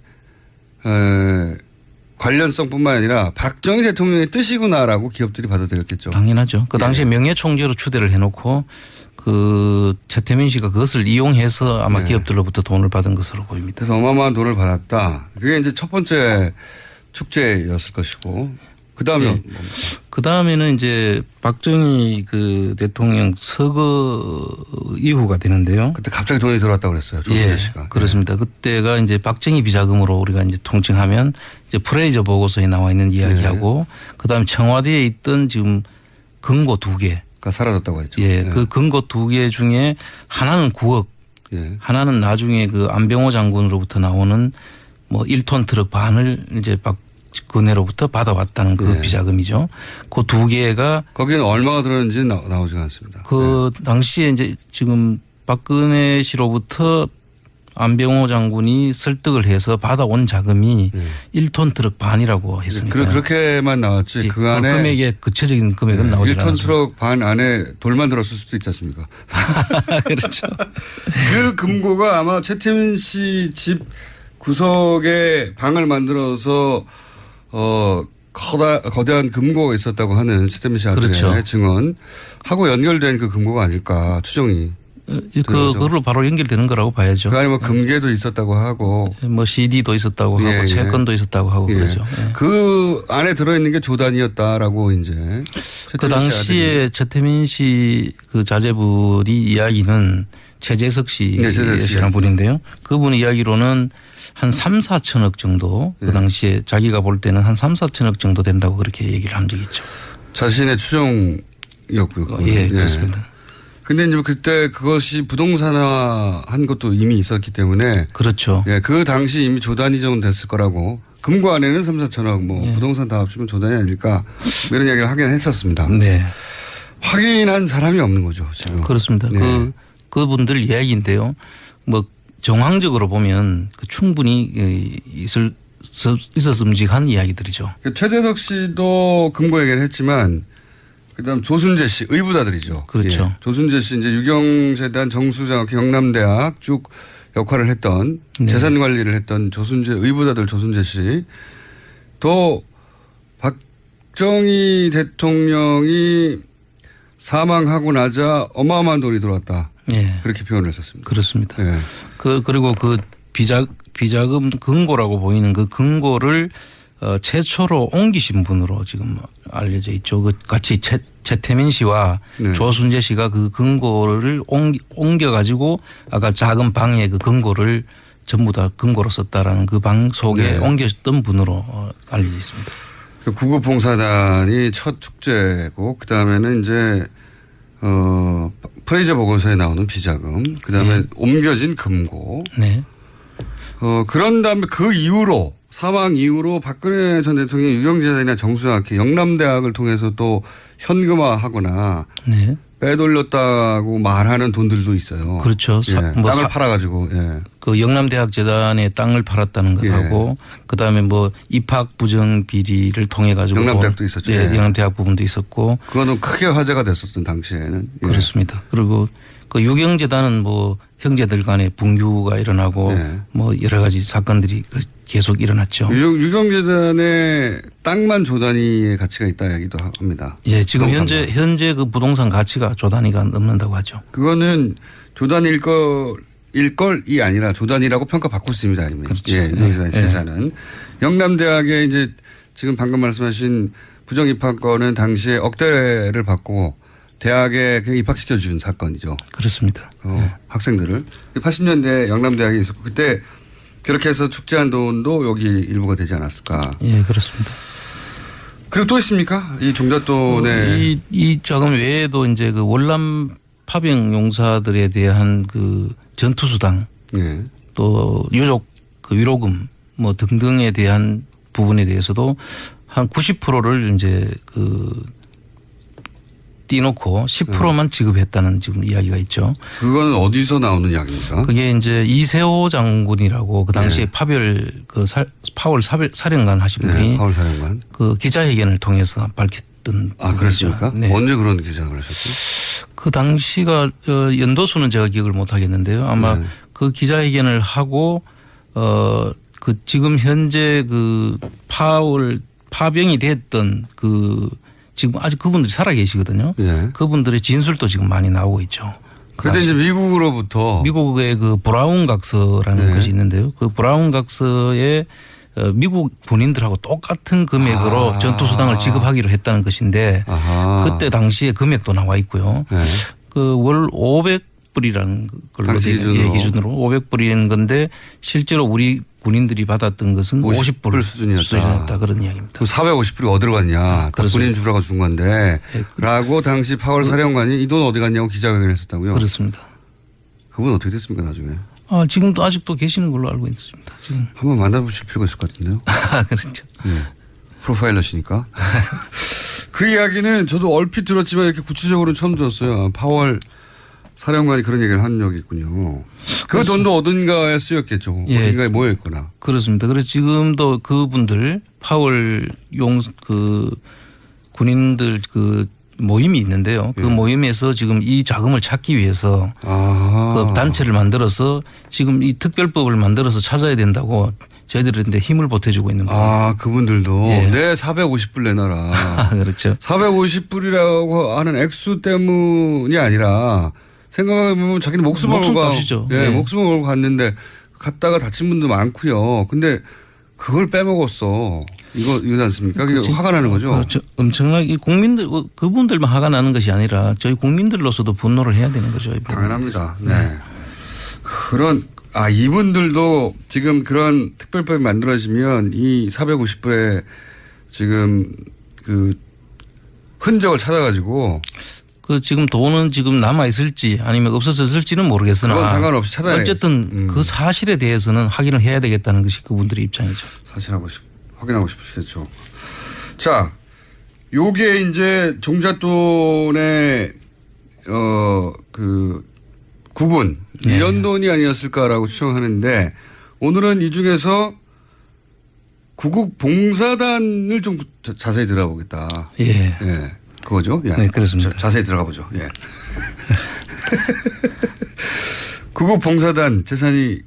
관련성뿐만 아니라 박정희 대통령의 뜻이구나라고 기업들이 받아들였겠죠. 당연하죠. 그 당시에 명예총재로 추대를 해놓고 그 최태민 씨가 그것을 이용해서 아마 네. 기업들로부터 돈을 받은 것으로 보입니다. 그래서 어마어마한 돈을 받았다. 그게 이제 첫 번째 축제였을 것이고 그다음에 네. 그 다음에는 이제 박정희 그 대통령 서거 이후가 되는데요. 그때 갑자기 돈이 들어왔다고 그랬어요. 조순재 씨가. 그렇습니다. 그때가 이제 박정희 비자금으로 우리가 이제 통칭하면 이제 프레이저 보고서에 나와 있는 이야기하고 그다음에 청와대에 있던 지금 금고 2개. 가 사라졌다고 했죠. 예. 그 금고 2개 중에 하나는 9억. 예. 하나는 나중에 그 안병호 장군으로부터 나오는 뭐 1톤 트럭 반을 이제 박근혜로부터 받아왔다는 그 예. 비자금이죠. 그 2개가 거기는 얼마가 들었는지 나오지가 않습니다. 그 당시에 이제 지금 박근혜 씨로부터 안병호 장군이 설득을 해서 받아온 자금이 1톤 트럭 반이라고 했으니까. 그렇게만 나왔지. 그 안에 금액의 구체적인 금액은 나오지 1톤 않았습니다. 트럭 반 안에 돌만 들었을 수도 있지 않습니까? 그렇죠. 그 금고가 아마 최태민 씨 집 구석에 방을 만들어서 거대한 금고가 있었다고 하는 최태민 씨 아들의 그렇죠. 증언하고 연결된 그 금고가 아닐까 추정이. 그걸로 바로 연결되는 거라고 봐야죠. 그 안에 뭐 금괴도 있었다고 하고. 뭐 CD도 있었다고 예, 하고 예. 채권도 있었다고 하고 예. 그러죠. 예. 그 안에 들어있는 게 조단이었다라고 이제. 그 당시에 최태민 씨 그 자제분이 이야기는 최재석 네, 최재석 씨. 씨라는 분인데요. 그분 이야기로는 한 3, 4천억 정도 그 당시에 자기가 볼 때는 한 3, 4천억 정도 된다고 그렇게 얘기를 한 적이 있죠. 자신의 추정이었고요. 그거는. 예, 그렇습니다. 근데 이제 그때 그것이 부동산화한 것도 이미 있었기 때문에 그렇죠. 예, 그 당시 이미 조단이 정도 됐을 거라고 금고 안에는 3, 4천억 뭐 예. 부동산 다 합치면 조단이 아닐까 뭐 이런 이야기를 하긴 했었습니다. 네. 확인한 사람이 없는 거죠 지금. 그렇습니다. 네. 그분들 이야기인데요. 뭐 정황적으로 보면 충분히 있었음직한 이야기들이죠. 최재석 씨도 금고 얘기를 했지만 그다음 조순재 씨 의붓아들이죠. 그렇죠. 예. 조순재 씨 이제 유경재단 정수장학회 경남대학 쭉 역할을 했던 네. 재산 관리를 했던 조순재 의붓아들 조순재 씨 또 박정희 대통령이 사망하고 나자 어마어마한 돈이 들어왔다. 예. 그렇게 표현을 했었습니다. 그렇습니다. 예. 그리고 그 비자금 금고라고 보이는 그 금고를 최초로 옮기신 분으로 지금 알려져 있죠. 그 같이 최태민 씨와 네. 조순재 씨가 그 금고를 옮겨 가지고 아까 작은 방에 그 금고를 전부 다 금고로 썼다라는 그 방 속에 네. 옮겼던 분으로 알려져 있습니다. 그 구급봉사단이 첫 축제고 그다음에는 이제 프레이저 보고서에 나오는 비자금 그다음에 네. 옮겨진 금고 네. 그런 다음에 그 이후로 사망 이후로 박근혜 전 대통령이 유경재단이나 정수학회 영남대학을 통해서 또 현금화하거나 네. 빼돌렸다고 말하는 돈들도 있어요. 그렇죠. 예. 땅을 팔아가지고. 예. 그 영남대학 재단에 땅을 팔았다는 것하고 그다음에 뭐 입학 부정 비리를 통해 가지고 영남대학도 있었죠. 예, 예. 영남대학 부분도 있었고 그거는 크게 화제가 됐었던 당시에는. 예. 그렇습니다. 그리고 그 유경재단은 뭐 형제들 간에 분규가 일어나고 예. 뭐 여러 가지 사건들이 계속 일어났죠. 유경재단의 땅만 조 단위의 가치가 있다 이야기도 합니다. 예, 지금 부동산만. 현재 그 부동산 가치가 조 단위가 넘는다고 하죠. 그거는 조 단위일 걸이 아니라 조 단위라고 평가받고 있습니다. 이미. 그렇죠. 예, 유경재단 재산은. 영남대학에 이제 지금 방금 말씀하신 부정 입학권은 당시에 억대를 받고 대학에 그냥 입학시켜 준 사건이죠. 그렇습니다. 학생들을. 80년대 영남대학에 있었고 그때 그렇게 해서 축제한 돈도 여기 일부가 되지 않았을까. 예, 그렇습니다. 그리고 또 있습니까? 이 종잣돈에. 이 자금 외에도 이제 그 월남 파병 용사들에 대한 그 전투수당 예. 또 유족 그 위로금 뭐 등등에 대한 부분에 대해서도 한 90%를 이제 그 띄놓고 10%만 지급했다는 지금 이야기가 있죠. 그건 어디서 나오는 이야기입니까? 그게 이제 이세호 장군이라고 그 당시에 네. 파월 사령관 하신 분이 네, 파월 사령관. 그 기자회견을 통해서 밝혔던. 아, 그렇습니까? 네. 언제 그런 기장을 하셨죠? 그 당시가 연도수는 제가 기억을 못 하겠는데요. 아마 네. 그 기자회견을 하고 그 지금 현재 그 파병이 됐던 그 지금 아직 그분들이 살아 계시거든요. 예. 그분들의 진술도 지금 많이 나오고 있죠. 그때 이제 미국으로부터. 미국의 그 브라운 각서라는 네. 것이 있는데요. 그 브라운 각서에 미국 군인들하고 똑같은 금액으로 전투수당을 지급하기로 했다는 것인데 아하. 그때 당시에 금액도 나와 있고요. 네. 그 월 500불이라는 걸로 당시 기준으로. 500불인 건데 실제로 우리 군인들이 받았던 것은 50불 수준이었다 그런 이야기입니다. 그럼 450불이 어디로 갔냐. 다 그렇습니다. 본인 주라고 준 건데. 라고 당시 파월 사령관이 이 돈 어디 갔냐고 기자회견을 했었다고요. 그렇습니다. 그분 어떻게 됐습니까 나중에. 지금도 아직도 계시는 걸로 알고 있습니다. 지금. 한번 만나보실 필요가 있을 것 같은데요. 그렇죠. 프로파일러시니까. 그 이야기는 저도 얼핏 들었지만 이렇게 구체적으로는 처음 들었어요. 파월 사령관이 그런 얘기를 한 적이 있군요. 그 돈도 어딘가에 쓰였겠죠. 예. 어딘가에 모여있거나. 그렇습니다. 그래서 지금도 그분들 파월 군인들 그 모임이 있는데요. 그 모임에서 지금 이 자금을 찾기 위해서 그 단체를 만들어서 지금 이 특별법을 만들어서 찾아야 된다고 저희들한테 힘을 보태주고 있는 거예요. 그분들도 예. 내 450불 내놔라. 그렇죠. 450불이라고 하는 액수 때문이 아니라 생각해보면 자기는 목숨을 걸고 값이죠. 예, 네. 목숨을 걸고 갔는데 갔다가 다친 분도 많고요. 근데 그걸 빼먹었어. 이거지 않습니까? 그게 화가 나는 거죠. 그렇죠. 엄청나게 국민들 그분들만 화가 나는 것이 아니라 저희 국민들로서도 분노를 해야 되는 거죠. 당연합니다. 네. 이분들도 지금 그런 특별법이 만들어지면 이 450불에 지금 그 흔적을 찾아가지고 그 지금 돈은 지금 남아 있을지 아니면 없어졌을지는 모르겠으나 그건 상관없이 찾아야 어쨌든 그 사실에 대해서는 확인을 해야 되겠다는 것이 그분들의 입장이죠. 확인하고 싶으시겠죠. 자, 요게 이제 종잣돈의 그 구분 이런 돈이 아니었을까라고 추정하는데 오늘은 이 중에서 구국 봉사단을 좀 자세히 들어보겠다. 예. 예. 그거죠? 예. 네, 그렇습니다. 자세히 들어가 보죠. 예. 구국봉사단 재산이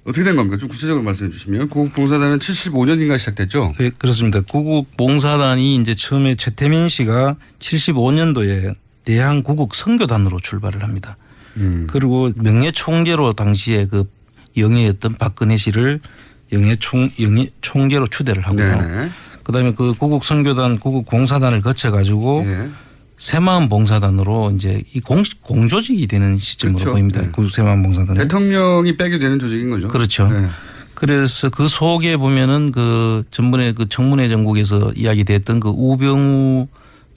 어떻게 된 겁니까? 좀 구체적으로 말씀해 주시면. 구국봉사단은 75년인가 시작됐죠? 네, 그렇습니다. 구국봉사단이 이제 처음에 최태민 씨가 75년도에 대한구국 선교단으로 출발을 합니다. 그리고 명예총재로 당시에 그 영예였던 박근혜 씨를 영예총재로 추대를 하고요. 네네. 그다음에 그 구국선교단, 구국봉사단을 거쳐가지고 예. 새마음봉사단으로 이제 이 공조직이 되는 시점으로 그렇죠. 보입니다. 네. 새마음봉사단. 대통령이 빼게 되는 조직인 거죠. 그렇죠. 네. 그래서 그 속에 보면은 그 전번에 그 청문회 전국에서 이야기됐던 그 우병우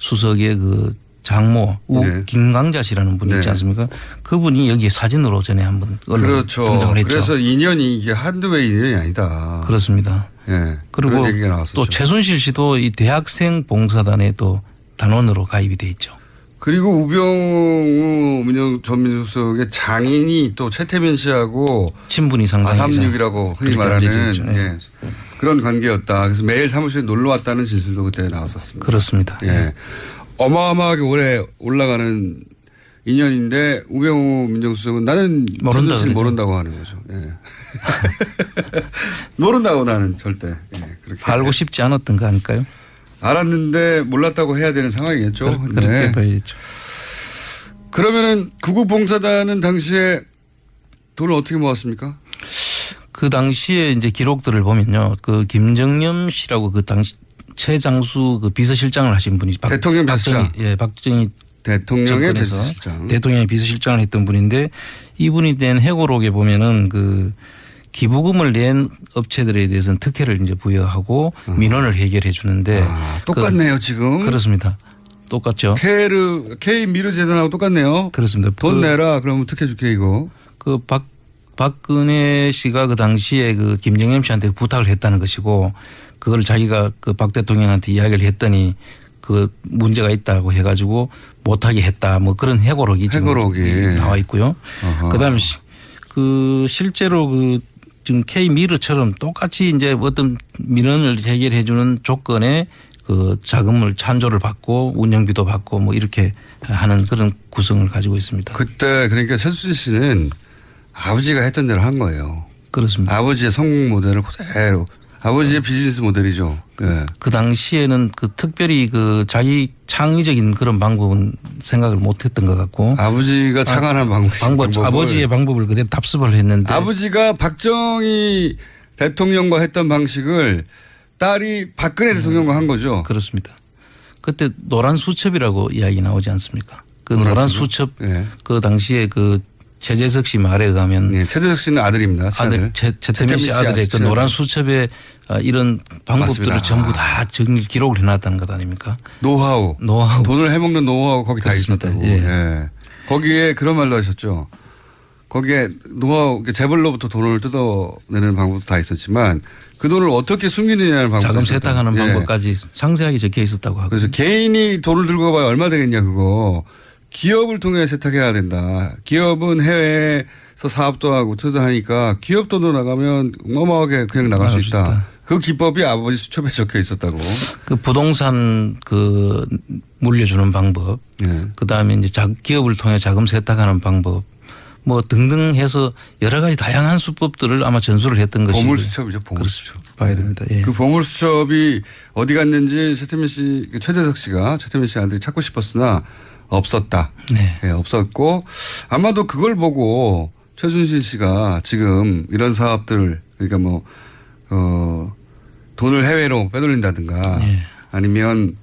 수석의 그 장모 네. 김강자 씨라는 분이 있지 네. 않습니까? 그분이 여기에 사진으로 전에 한번 그렇죠. 등장을 했죠. 그래서 인연이 이게 한두 해 인연이 아니다. 그렇습니다. 예. 그리고 그런 얘기가 나왔었죠. 또 최순실 씨도 이 대학생 봉사단에 또 단원으로 가입이 돼 있죠. 그리고 우병우 전 민주수석의 장인이 또 최태민 씨하고 친분이 상당히 436이라고 흔히 그렇게 말하는 알려져 있죠. 예. 그런 관계였다. 그래서 매일 사무실에 놀러 왔다는 진술도 그때 나왔었습니다. 그렇습니다. 예. 어마어마하게 오래 올라가는 인연인데 우병우 민정수석은 나는 모른다 최순실 그러죠. 모른다고 하는 거죠. 예. 모른다고 나는 절대. 예. 그렇게 알고 싶지 않았던 거 아닐까요? 알았는데 몰랐다고 해야 되는 상황이겠죠. 그렇게 네. 봐야죠. 그러면은 구국봉사단은 당시에 돈을 어떻게 모았습니까? 그 당시에 이제 기록들을 보면요. 그 김정념 씨라고 그 당시 최장수 그 비서실장을 하신 분이 대통령 비서실장. 박정희 대통령의 정권에서 비서실장. 대통령의 비서실장을 했던 분인데 이분이 낸 회고록에 보면은 그 기부금을 낸 업체들에 대해서는 특혜를 이제 부여하고 민원을 해결해 주는데 똑같네요 지금. 그렇습니다. 똑같죠. K 미르 재단하고 똑같네요. 그렇습니다. 돈 내라 그러면 특혜 줄게 이거. 그 박근혜 씨가 그 당시에 그 김정남 씨한테 부탁을 했다는 것이고 그걸 자기가 그 박 대통령한테 이야기를 했더니 그 문제가 있다고 해가지고 못하게 했다 뭐 그런 회고록이 지금 나와 있고요. 그다음에 그 실제로 그 지금 K 미르처럼 똑같이 이제 어떤 민원을 해결해 주는 조건에 그 자금을 찬조를 받고 운영비도 받고 뭐 이렇게 하는 그런 구성을 가지고 있습니다. 그때 그러니까 최순실 씨는 아버지가 했던 대로 한 거예요. 그렇습니다. 아버지의 성공 모델을 그대로. 아버지의 비즈니스 모델이죠. 네. 그 당시에는 그 특별히 그 자기 창의적인 그런 방법은 생각을 못했던 것 같고 아버지가 창안한 방법을 아버지의 방법을 그대로 답습을 했는데 아버지가 박정희 대통령과 했던 방식을 딸이 박근혜 대통령과 한 거죠. 그렇습니다. 그때 노란 수첩이라고 이야기 나오지 않습니까? 그 노란 수첩 네. 그 당시에 그 최재석 씨 말에 의하면 네, 최재석 씨는 아들입니다. 최태민 씨 아들의 그 노란 수첩에 이런 방법들을 맞습니다. 전부 다 정밀 기록을 해놨다는 것 아닙니까? 노하우. 돈을 해먹는 노하우 거기 그렇습니다. 다 있었다고. 예. 예. 거기에 그런 말도 하셨죠. 거기에 노하우 재벌로부터 돈을 뜯어내는 방법도 다 있었지만 그 돈을 어떻게 숨기느냐는 방법. 자금 세탁하는 방법까지 상세하게 적혀 있었다고 하고. 그래서 개인이 돈을 들고 가봐야 얼마 되겠냐 그거. 기업을 통해 세탁해야 된다. 기업은 해외에서 사업도 하고 투자하니까 기업 돈도 나가면 어마어마하게 그냥 나갈 수 있다. 그 기법이 아버지 수첩에 적혀 있었다고. 그 부동산 그 물려주는 방법. 네. 그다음에 이제 기업을 통해 자금 세탁하는 방법. 뭐 등등 해서 여러 가지 다양한 수법들을 아마 전수를 했던 것이. 보물수첩이죠. 보물수첩. 그렇죠. 봐야 됩니다. 예. 그 보물수첩이 어디 갔는지 최재석 씨가 최태민 씨 아들이 찾고 싶었으나 없었다. 네. 예, 없었고 아마도 그걸 보고 최순실 씨가 지금 이런 사업들 그러니까 뭐 돈을 해외로 빼돌린다든가 네. 아니면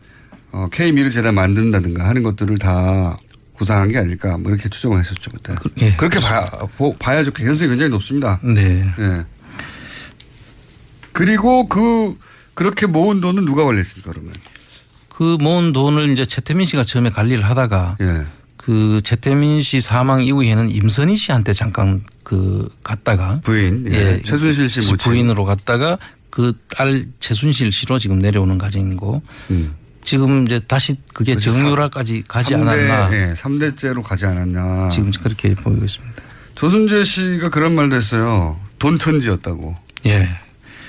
K 미르 재단 만든다든가 하는 것들을 다 구상한 게 아닐까 뭐 이렇게 추정을 했었죠 그때. 예, 그렇게 봐야죠. 가능성이 굉장히 높습니다. 네. 예. 그리고 그렇게 모은 돈은 누가 관리했습니까 그러면? 그 모은 돈을 이제 최태민 씨가 처음에 관리를 하다가 예. 그 최태민 씨 사망 이후에는 임선희 씨한테 잠깐 그 갔다가 부인 예. 최순실 씨 모친 부인으로 갔다가 그 딸 최순실 씨로 지금 내려오는 과정이고 지금 이제 다시 그게 정유라까지 가지 3대, 않았나. 예, 3대째로 가지 않았나. 지금 그렇게 보이고 있습니다. 조순재 씨가 그런 말도 했어요. 돈천지였다고. 예.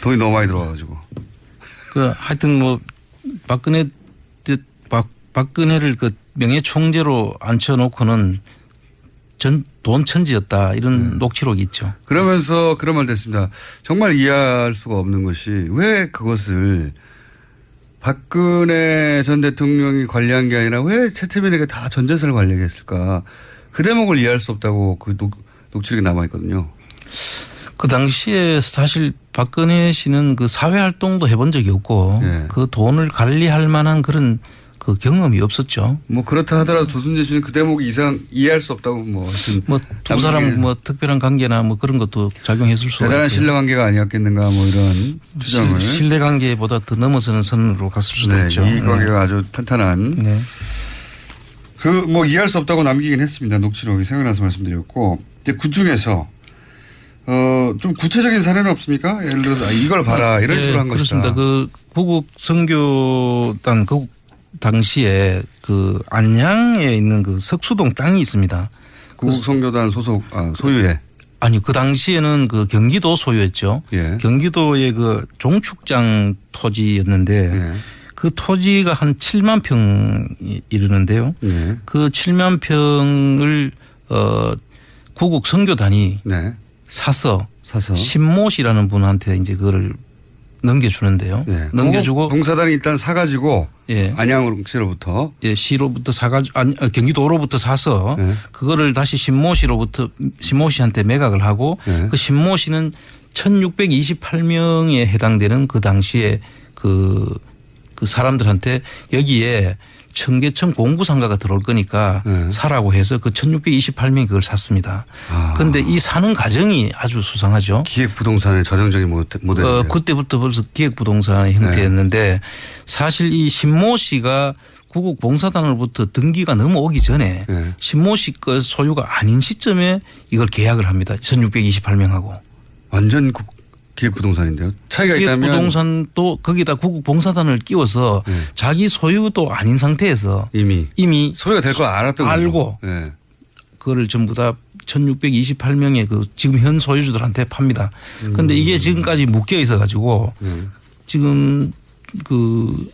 돈이 너무 많이 들어와가지고. 그 하여튼 뭐 박근혜를 그 명예총재로 앉혀놓고는 돈 천지였다 이런 녹취록이 있죠. 그러면서 그런 말 됐습니다. 정말 이해할 수가 없는 것이 왜 그것을 박근혜 전 대통령이 관리한 게 아니라 왜 최태민에게 다 전 재산을 관리하게 했을까. 그 대목을 이해할 수 없다고 그 녹취록이 남아있거든요. 그 당시에 사실 박근혜 씨는 그 사회활동도 해본 적이 없고 예. 그 돈을 관리할 만한 그런 그 경험이 없었죠. 뭐 그렇다 하더라도 조순재 씨는 그 대목이 이해할 수 없다고 뭐 하여튼 뭐 두 사람 뭐 특별한 관계나 뭐 그런 것도 작용했을 수가 대단한 있고요. 신뢰 관계가 아니었겠는가 뭐 이런 추정을. 신뢰 관계보다 더 넘어서는 선으로 갔을 수도 네, 있죠. 이익 관계가 아주 탄탄한. 네. 그 뭐 이해할 수 없다고 남기긴 했습니다. 녹취록이 생각나서 말씀드렸고. 이제 그 중에서 좀 구체적인 사례는 없습니까? 예를 들어서 이걸 봐라 이런 식으로 한 것이다. 그렇습니다. 그 구국 선교단 그 당시에 그 안양에 있는 그 석수동 땅이 있습니다. 구국선교단 소속 소유의. 아니 그 당시에는 그 경기도 소유였죠. 예. 경기도의 그 종축장 토지였는데 예. 그 토지가 한 7만 평이 이르는데요. 예. 그 7만 평을 구국 선교단이 네. 사서 사서. 신모 씨라는 분한테 이제 그거를 넘겨주는데요. 예. 넘겨주고 봉사단이 일단 사가지고 예. 안양시로부터 예, 시로부터 경기도로부터 사서 예. 그거를 다시 신모 씨한테 매각을 하고 예. 그 신모 씨는 1628명에 해당되는 그 당시에 그 사람들한테 여기에 청계천 공구상가가 들어올 거니까 네. 사라고 해서 그 1628명이 그걸 샀습니다. 그런데 이 사는 과정이 아주 수상하죠. 기획부동산의 전형적인 모델인데요. 그때부터 벌써 기획부동산의 형태였는데 사실 이 신모 씨가 구국 봉사단으로부터 등기가 넘어오기 전에 네. 신모 씨 거 소유가 아닌 시점에 이걸 계약을 합니다. 1628명하고. 완전 기획부동산인데요. 차이가 있다면. 기획부동산도 거기다 구국봉사단을 끼워서 네. 자기 소유도 아닌 상태에서 이미 소유가 될 걸 알았던 거죠. 알고 네. 그거를 전부 다 1628명의 그 지금 현 소유주들한테 팝니다. 그런데 이게 지금까지 묶여 있어 가지고 지금 그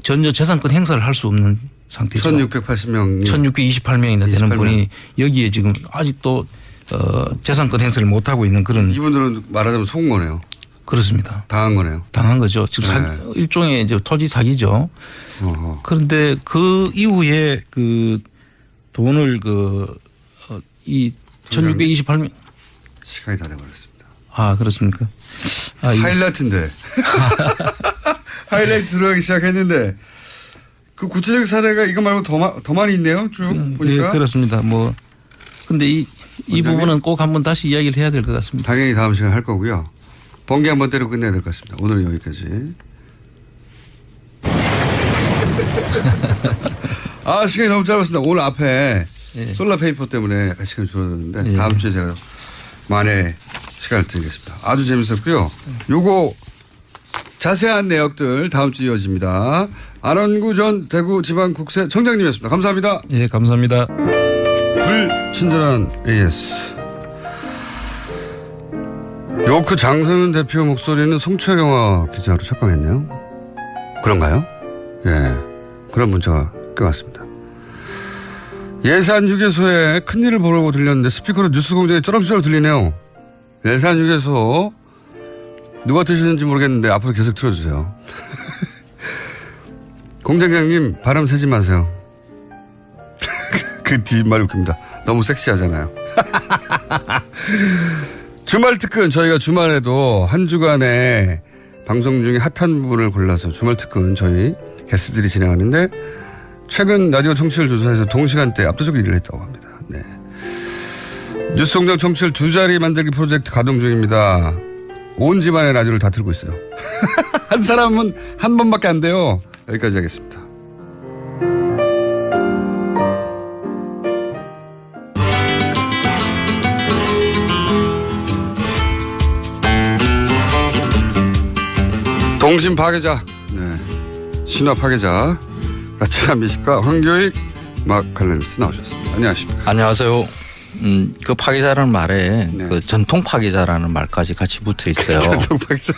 전혀 재산권 행사를 할 수 없는 상태죠. 1680명. 1628명이나 되는 분이 여기에 지금 아직도 재산권 행사를 못 하고 있는 그런. 이분들은 말하자면 속은 거네요. 그렇습니다. 당한 거네요. 당한 거죠. 지금 네. 일종의 이제 토지 사기죠. 그런데 그 이후에 그 돈을 이 1628명. 시간이 다 돼버렸습니다. 아, 그렇습니까? 하이라이트인데. 하이라이트 들어가기 시작했는데 그 구체적 사례가 이거 말고 더 많이 있네요. 쭉 보니까. 예, 그렇습니다. 뭐 근데 이 부분은 꼭 한번 다시 이야기를 해야 될 것 같습니다. 당연히 다음 시간에 할 거고요. 번개 한번 때리고 끝내야 될 것 같습니다. 오늘은 여기까지. 시간이 너무 짧았습니다. 오늘 앞에 예. 솔라페이퍼 때문에 약간 시간이 줄어들었는데 예. 다음 주에 제가 만에 시간을 드리겠습니다. 아주 재밌었고요. 요거 자세한 내역들 다음 주에 이어집니다. 안원구 전 대구지방국세청장님이었습니다. 감사합니다. 예, 감사합니다. 불친절한 AS. 요크 장성윤 대표 목소리는 송채경화 기자로 착각했네요. 그런가요? 예. 그런 문자가 껴왔습니다. 예산휴게소에 큰일을 보려고 들렸는데 스피커로 뉴스공장에 쩌렁쩌렁 들리네요. 예산휴게소 누가 드시는지 모르겠는데 앞으로 계속 틀어주세요. 공장장님 발음 세지 마세요. 그 뒷말이 웃깁니다. 너무 섹시하잖아요. 주말 특근 저희가 주말에도 한 주간에 방송 중에 핫한 부분을 골라서 주말 특근 저희 게스트들이 진행하는데 최근 라디오 청취율 조사에서 동시간대 압도적 1위를 했다고 합니다. 네. 뉴스공장 청취율 2자리 만들기 프로젝트 가동 중입니다. 온 집안의 라디오를 다 틀고 있어요. 한 사람은 한 번밖에 안 돼요. 여기까지 하겠습니다. 동심 파괴자, 네. 신화 파괴자, 가치란 미식가 황교익 마칼레니스 나오셨습니다. 안녕하십니까. 안녕하세요. 그 파괴자라는 말에 네. 그 전통 파괴자라는 말까지 같이 붙어 있어요. 전통 파괴자.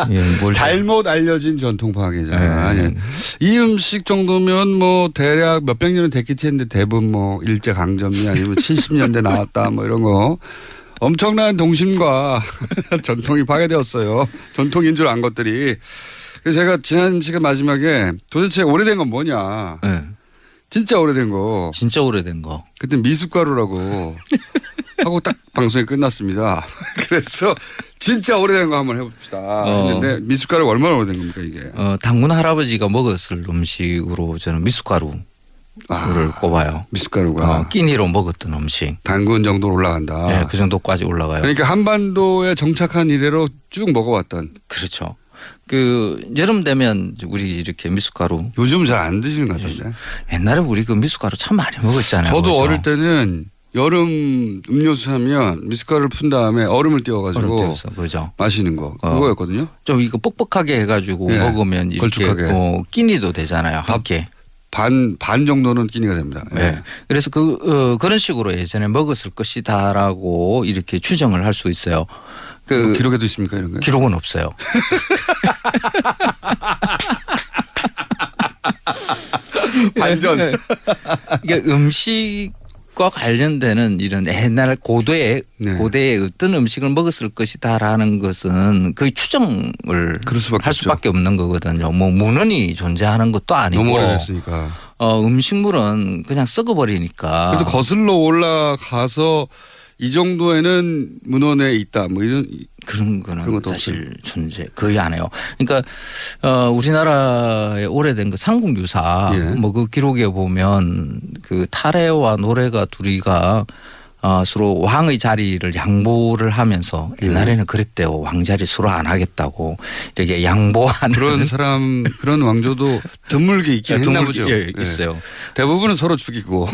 예, 뭘 잘못 알려진 전통 파괴자. 네. 예. 이 음식 정도면 뭐 대략 몇백 년은 됐겠지 했는데 대부분 뭐 일제 강점기 아니면 70년대 나왔다 뭐 이런 거 엄청난 동심과 전통이 파괴되었어요. 전통인 줄 안 것들이. 그래서 제가 지난 시간 마지막에 도대체 오래된 건 뭐냐. 네. 진짜 오래된 거. 진짜 오래된 거. 그때 미숫가루라고 하고 딱 방송이 끝났습니다. 그래서 진짜 오래된 거 한번 해봅시다. 했는데 미숫가루가 얼마나 오래된 겁니까 이게? 당군 할아버지가 먹었을 음식으로 저는 미숫가루를 꼽아요. 미숫가루가. 끼니로 먹었던 음식. 당군 정도로 올라간다. 네, 그 정도까지 올라가요. 그러니까 한반도에 정착한 이래로 쭉 먹어왔던. 그렇죠. 그 여름 되면 우리 이렇게 미숫가루. 요즘 잘 안 드시는 것 같은데. 옛날에 우리 그 미숫가루 참 많이 먹었잖아요. 저도 그렇죠? 어릴 때는 여름 음료수 하면 미숫가루를 푼 다음에 얼음을 띄워가지고 얼음 띄워서, 그죠. 마시는 거 그거였거든요. 좀 이거 뻑뻑하게 해가지고 네. 먹으면 이렇게 걸쭉하게. 끼니도 되잖아요. 함께. 반 정도는 끼니가 됩니다. 네. 그래서 그런 식으로 예전에 먹었을 것이다라고 이렇게 추정을 할 수 있어요. 뭐 기록에도 있습니까 이런 거? 기록은 없어요. 반전. 이게 음식과 관련되는 이런 옛날 고대의 어떤 음식을 먹었을 것이다라는 것은 거의 추정을 할 수밖에 없는 거거든요. 뭐 문헌이 존재하는 것도 아니고. 너무 오래됐으니까. 음식물은 그냥 썩어버리니까. 그래도 거슬러 올라가서 이 정도에는 문헌에 있다 뭐 이런 그런 거는 사실 존재 거의 안 해요. 그러니까 우리나라의 오래된 그 삼국유사 뭐 그 기록에 보면 그 타래와 노래가 둘이가 서로 왕의 자리를 양보를 하면서 옛날에는 그랬대요. 왕자리 서로 안 하겠다고 이렇게 양보하는 그런 사람 그런 왕조도 드물게 있긴 했나 보죠. 예, 있어요. 대부분은 서로 죽이고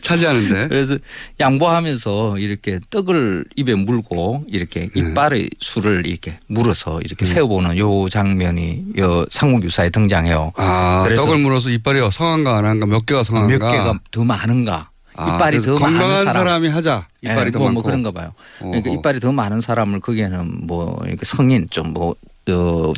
차지하는데. 그래서 양보하면서 이렇게 떡을 입에 물고 이렇게 이빨의 술을 이렇게 물어서 이렇게 세워보는 요 장면이 요 삼국유사에 등장해요. 그래서 떡을 물어서 이빨이 성한가 안 한가 몇 개가 성한가 몇 개가 더 많은가. 이빨이 더 많은 건강한 사람. 사람이 하자. 이빨이 더 많고. 뭐 그런가 봐요. 그러니까 이빨이 더 많은 사람을 거기에는 뭐 이렇게 성인 좀 뭐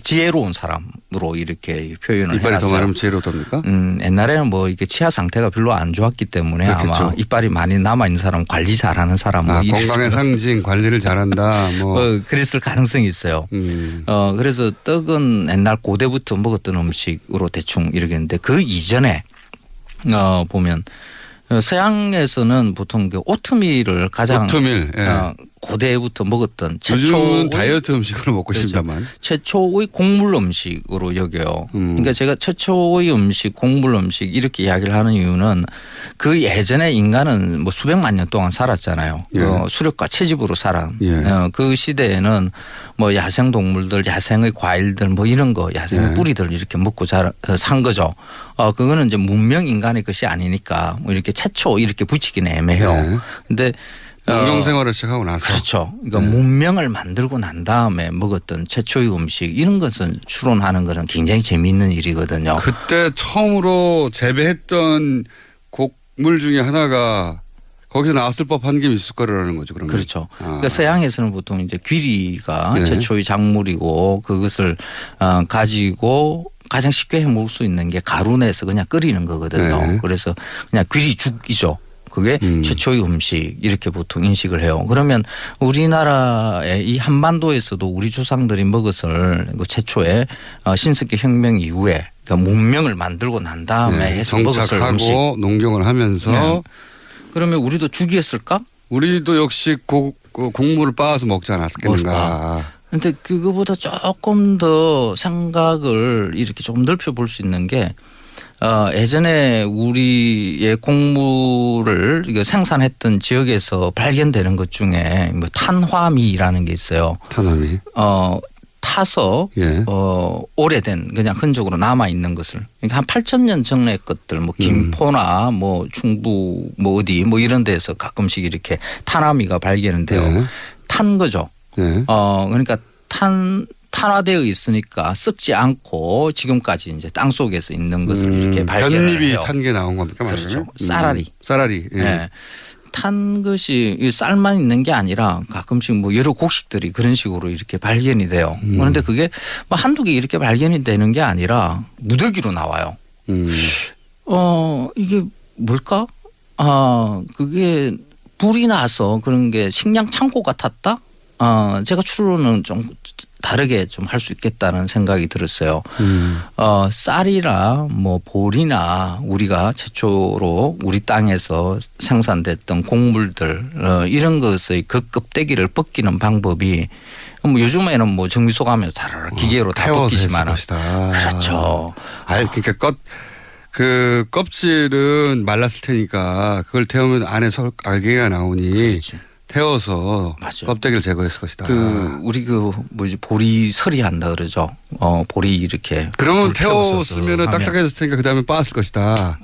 지혜로운 사람으로 이렇게 표현을 이빨이 해놨어요. 더 많으면 지혜롭답니까? 옛날에는 뭐 이게 치아 상태가 별로 안 좋았기 때문에 그렇겠죠. 아마 이빨이 많이 남아 있는 사람, 관리 잘하는 사람, 뭐 건강의 상징, 관리를 잘한다. 뭐 그랬을 가능성이 있어요. 그래서 떡은 옛날 고대부터 먹었던 음식으로 대충 이렇게 했는데 그 이전에 보면. 서양에서는 보통 그 오트밀을 가장 고대부터 먹었던 요즘은 다이어트 음식으로 먹고 그렇죠. 있습니다만 최초의 곡물 음식으로 여겨요. 그러니까 제가 최초의 음식, 곡물 음식 이렇게 이야기를 하는 이유는 그 예전에 인간은 뭐 수백만 년 동안 살았잖아요. 수렵과 채집으로 살아. 그 시대에는 뭐 야생 동물들, 야생의 과일들 뭐 이런 거, 야생의 뿌리들 이렇게 먹고 산 거죠. 그거는 이제 문명 인간의 것이 아니니까 뭐 이렇게 최초 이렇게 붙이기는 애매해요. 근데 농경 생활을 시작하고 나서. 그렇죠. 그러니까 문명을 만들고 난 다음에 먹었던 최초의 음식 이런 것은 추론하는 것은 굉장히 재미있는 일이거든요. 그때 처음으로 재배했던 곡물 중에 하나가 거기서 나왔을 법한 게 미숫가루라는 거죠. 그러면. 그렇죠. 그러니까 서양에서는 보통 이제 귀리가 최초의 작물이고 그것을 가지고 가장 쉽게 해 먹을 수 있는 게 가루 내서 그냥 끓이는 거거든요. 그래서 그냥 귀리죽이죠. 그게 최초의 음식 이렇게 보통 인식을 해요. 그러면 우리나라의 이 한반도에서도 우리 조상들이 먹었을 그 최초의 신석기 혁명 이후에 그러니까 문명을 만들고 난 다음에 해서 먹었을 음식. 정착하고 농경을 하면서 그러면 우리도 죽이었을까? 우리도 역시 곡물을 빻아서 먹지 않았겠는가. 그런데 그거보다 조금 더 생각을 이렇게 좀 넓혀 볼 수 있는 게 예전에 우리의 곡물을 생산했던 지역에서 발견되는 것 중에 뭐 탄화미라는 게 있어요. 탄화미. 타서 오래된 그냥 흔적으로 남아 있는 것을 그러니까 한 8,000년 전의 것들 뭐 김포나 뭐 충북 뭐 어디 뭐 이런 데서 가끔씩 이렇게 탄화미가 발견돼요. 탄 거죠. 그러니까 탄화되어 있으니까 썩지 않고 지금까지 이제 땅 속에서 있는 것을 이렇게 발견을 볏잎이 해요. 탄 게 나온 겁니까? 그렇죠. 쌀알이. 쌀알이. 예. 네. 탄 것이 이 쌀만 있는 게 아니라 가끔씩 뭐 여러 곡식들이 그런 식으로 이렇게 발견이 돼요. 그런데 그게 뭐 한두 개 이렇게 발견이 되는 게 아니라 무더기로 나와요. 이게 뭘까? 그게 불이 나서 그런 게 식량 창고 같았다? 제가 추론은 좀 다르게 좀 할 수 있겠다는 생각이 들었어요. 쌀이나 뭐 보리나 우리가 최초로 우리 땅에서 생산됐던 곡물들 이런 것의 그 껍데기를 벗기는 방법이 뭐 요즘에는 뭐 정미소 가면 다라라 기계로 다 벗기지만 그렇죠. 그러니까 그 껍질은 말랐을 테니까 그걸 태우면 안에서 알갱이가 나오니 그렇지. 태워서 맞아. 껍데기를 제거했을 것이다. 우리 보리 서리 한다 그러죠. 보리 이렇게. 그러면 태웠으면 딱딱해졌을 테니까 그 다음에 빻았을 것이다.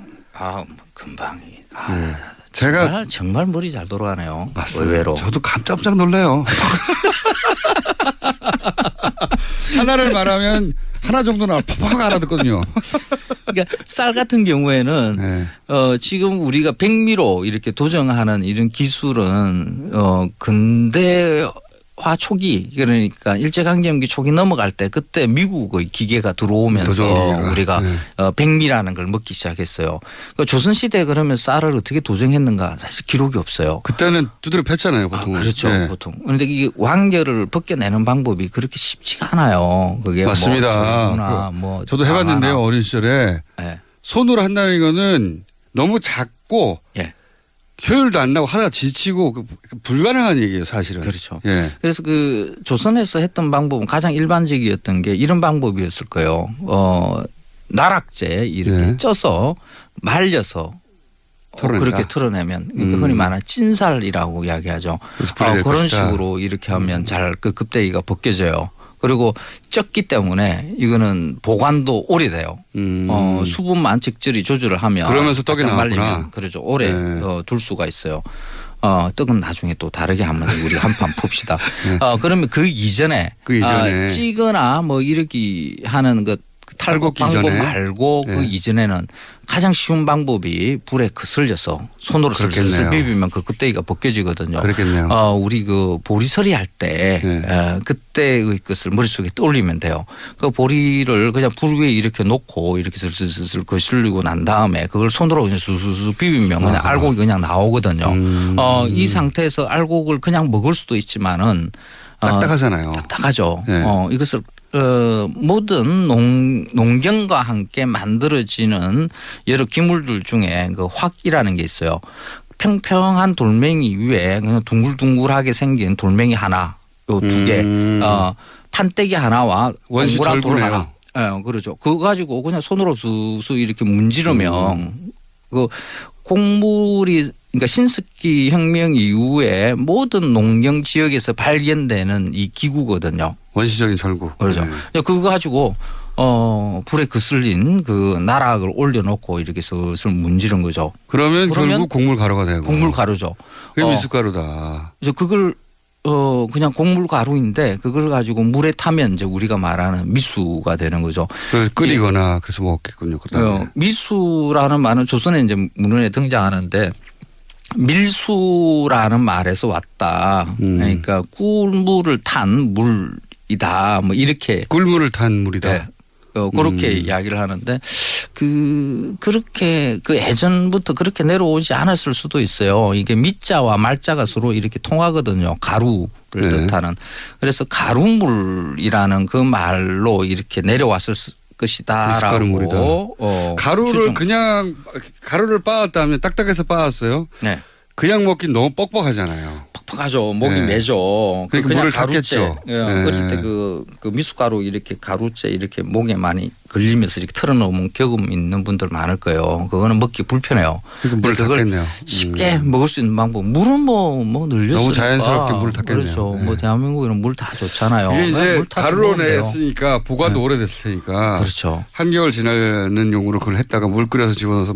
금방이. 네. 제가 정말 머리 잘 돌아가네요. 맞습니다. 의외로. 저도 깜짝 놀라요. 하나를 말하면 하나 정도는 팍팍 알아듣거든요. 그러니까 쌀 같은 경우에는 네. 지금 우리가 백미로 이렇게 도정하는 이런 기술은 근대화 초기 그러니까 일제강점기 초기 넘어갈 때 그때 미국의 기계가 들어오면서 도정기계가. 우리가 네. 백미라는 걸 먹기 시작했어요. 그러니까 조선시대에 그러면 쌀을 어떻게 도정했는가 사실 기록이 없어요. 그때는 두드려 팼잖아요. 보통. 그렇죠. 네. 보통. 그런데 이게 왕결을 벗겨내는 방법이 그렇게 쉽지가 않아요. 그게 맞습니다. 뭐 저도 해봤는데요. 장화나. 어린 시절에 네. 손으로 한다는 이거는 너무 작고 예. 효율도 안 나고 하다가 지치고 불가능한 얘기예요, 사실은. 그렇죠. 예. 그래서 그 조선에서 했던 방법은 가장 일반적이었던 게 이런 방법이었을 거예요. 나락제 이렇게 네. 쪄서 말려서 털어낸다. 그렇게 털어내면 그러니까 흔히 말하는 찐살이라고 이야기하죠. 그래서 그런 것이다. 식으로 이렇게 하면 잘 그 껍데기가 벗겨져요. 그리고 쪘기 때문에 이거는 보관도 오래돼요. 수분만 적절히 조절을 하면 그러면서 떡이 바짝 나왔구나. 말리면 그렇죠. 오래 네. 둘 수가 있어요. 떡은 나중에 또 다르게 한번 우리 한판 풉시다. 그러면 그 이전에 찌거나 뭐 이렇게 하는 것 탈곡 방법 이전에. 말고 그 이전에는 가장 쉬운 방법이 불에 거슬려서 손으로 슬슬 비비면 그 껍데기가 벗겨지거든요. 그렇겠네요. 우리 그 보리서리 할 때 그때의 것을 머릿속에 떠올리면 돼요. 그 보리를 그냥 불 위에 이렇게 놓고 이렇게 슬슬슬 거슬리고 난 다음에 그걸 손으로 그냥 수수수 비비면 그냥 알곡이 그냥 나오거든요. 이 상태에서 알곡을 그냥 먹을 수도 있지만은 딱딱하잖아요. 딱딱하죠. 네. 이것을 모든 농경과 함께 만들어지는 여러 기물들 중에 그 확이라는 게 있어요. 평평한 돌멩이 위에 그냥 둥글둥글하게 생긴 돌멩이 하나, 요 두 개, 판때기 하나와 원시 동그란 돌 절구네요. 하나. 그렇죠. 그거 가지고 그냥 손으로 수수 이렇게 문지르면 그 곡물이 그러니까 신석기 혁명 이후에 모든 농경 지역에서 발견되는 이 기구거든요. 원시적인 절구. 그렇죠. 그거 가지고 불에 거슬린 그 나락을 올려놓고 이렇게 슬슬 문지른 거죠. 그러면 결국 곡물 가루가 되고. 곡물 가루죠. 그게 미숫가루다. 그래서 그걸 그냥 곡물 가루인데 그걸 가지고 물에 타면 이제 우리가 말하는 미수가 되는 거죠. 끓이거나 그래서 먹겠군요. 미수라는 말은 조선에 이제 문헌에 등장하는데 밀수라는 말에서 왔다. 그러니까 꿀물을 탄 물이다. 뭐 이렇게 꿀물을 탄 물이다. 네. 그렇게 이야기를 하는데 그렇게 그 예전부터 그렇게 내려오지 않았을 수도 있어요. 이게 미자와 말자가 서로 이렇게 통하거든요. 가루를 뜻하는. 그래서 가루물이라는 그 말로 이렇게 내려왔을 것이다라고. 가루를 그냥 가루를 빻았다면 딱딱해서 빻았어요. 네. 그냥 먹긴 너무 뻑뻑하잖아요. 뻑뻑하죠. 목이 매죠. 그러니까 물을 탔겠죠. 어릴 때 그 미숫가루 이렇게 가루째 이렇게 목에 많이 걸리면서 이렇게 털어놓으면 경험 있는 분들 많을 거예요. 그거는 먹기 불편해요. 그러니까 물을 탔겠네요. 쉽게 먹을 수 있는 방법. 물은 뭐 늘렸으니까. 너무 자연스럽게 물을 탔겠네요. 그렇죠. 뭐 대한민국에는 물 다 좋잖아요. 이게 이제 가루로 내요. 냈으니까 보관도 오래됐을 테니까. 그렇죠. 한겨울 지나는 용으로 그걸 했다가 물 끓여서 집어넣어서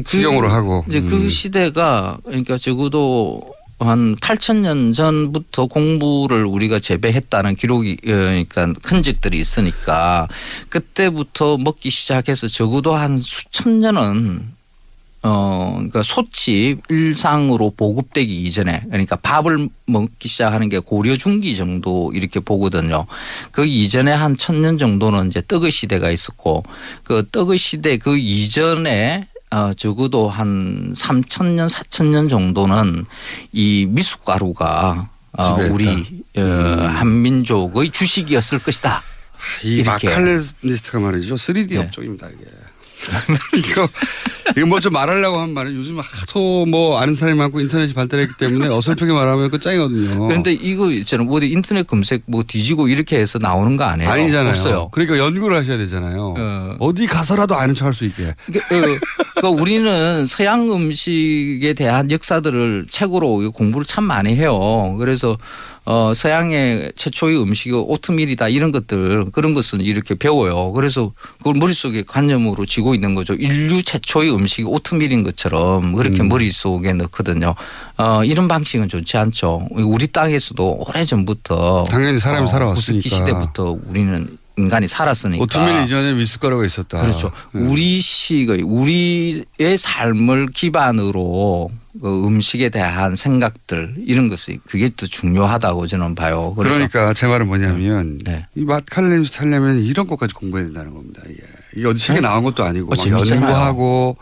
식용으로 하고. 이제 그 시대가 그러니까 적어도 한 8,000년 전부터 공부를 우리가 재배했다는 기록이 그러니까 흔적들이 있으니까 그때부터 먹기 시작해서 적어도 한 수천 년은 그러니까 소치 일상으로 보급되기 이전에 그러니까 밥을 먹기 시작하는 게 고려 중기 정도 이렇게 보거든요. 그 이전에 한 1,000년 정도는 이제 떡의 시대가 있었고 그 떡의 시대 그 이전에 적어도 한 3,000년 4,000년 정도는 이 미숫가루가 우리 한민족의 주식이었을 것이다. 이 이렇게. 마칼레니스트가 말이죠. 3D 업종입니다 이게. 이거 뭐 좀 말하려고 한 말은 요즘 하도 뭐 아는 사람이 많고 인터넷이 발달했기 때문에 어설프게 말하면 그 짱이거든요. 그런데 이거 있잖아요. 뭐 인터넷 검색 뭐 뒤지고 이렇게 해서 나오는 거 아니에요? 아니잖아요. 없어요. 그러니까 연구를 하셔야 되잖아요. 어디 가서라도 아는 척 할 수 있게. 그러니까 우리는 서양 음식에 대한 역사들을 책으로 공부를 참 많이 해요. 그래서 서양의 최초의 음식이 오트밀이다 이런 것들 그런 것은 이렇게 배워요. 그래서 그걸 머릿속에 관념으로 쥐고 있는 거죠. 인류 최초의 음식이 오트밀인 것처럼 그렇게 머릿속에 넣거든요. 이런 방식은 좋지 않죠. 우리 땅에서도 오래전부터 당연히 사람이 살아왔으니까. 구석기 시대부터 우리는 인간이 살았으니까. 오트밀 이전에 미숫가루가 있었다. 그렇죠. 우리의 삶을 기반으로 그 음식에 대한 생각들 이런 것이 그게 더 중요하다고 저는 봐요. 그러니까 제 말은 뭐냐면 네. 이 맛칼레님 살려면 이런 것까지 공부해야 된다는 겁니다. 이게 어디 책에 나온 것도 아니고 막 재밌잖아요. 연구하고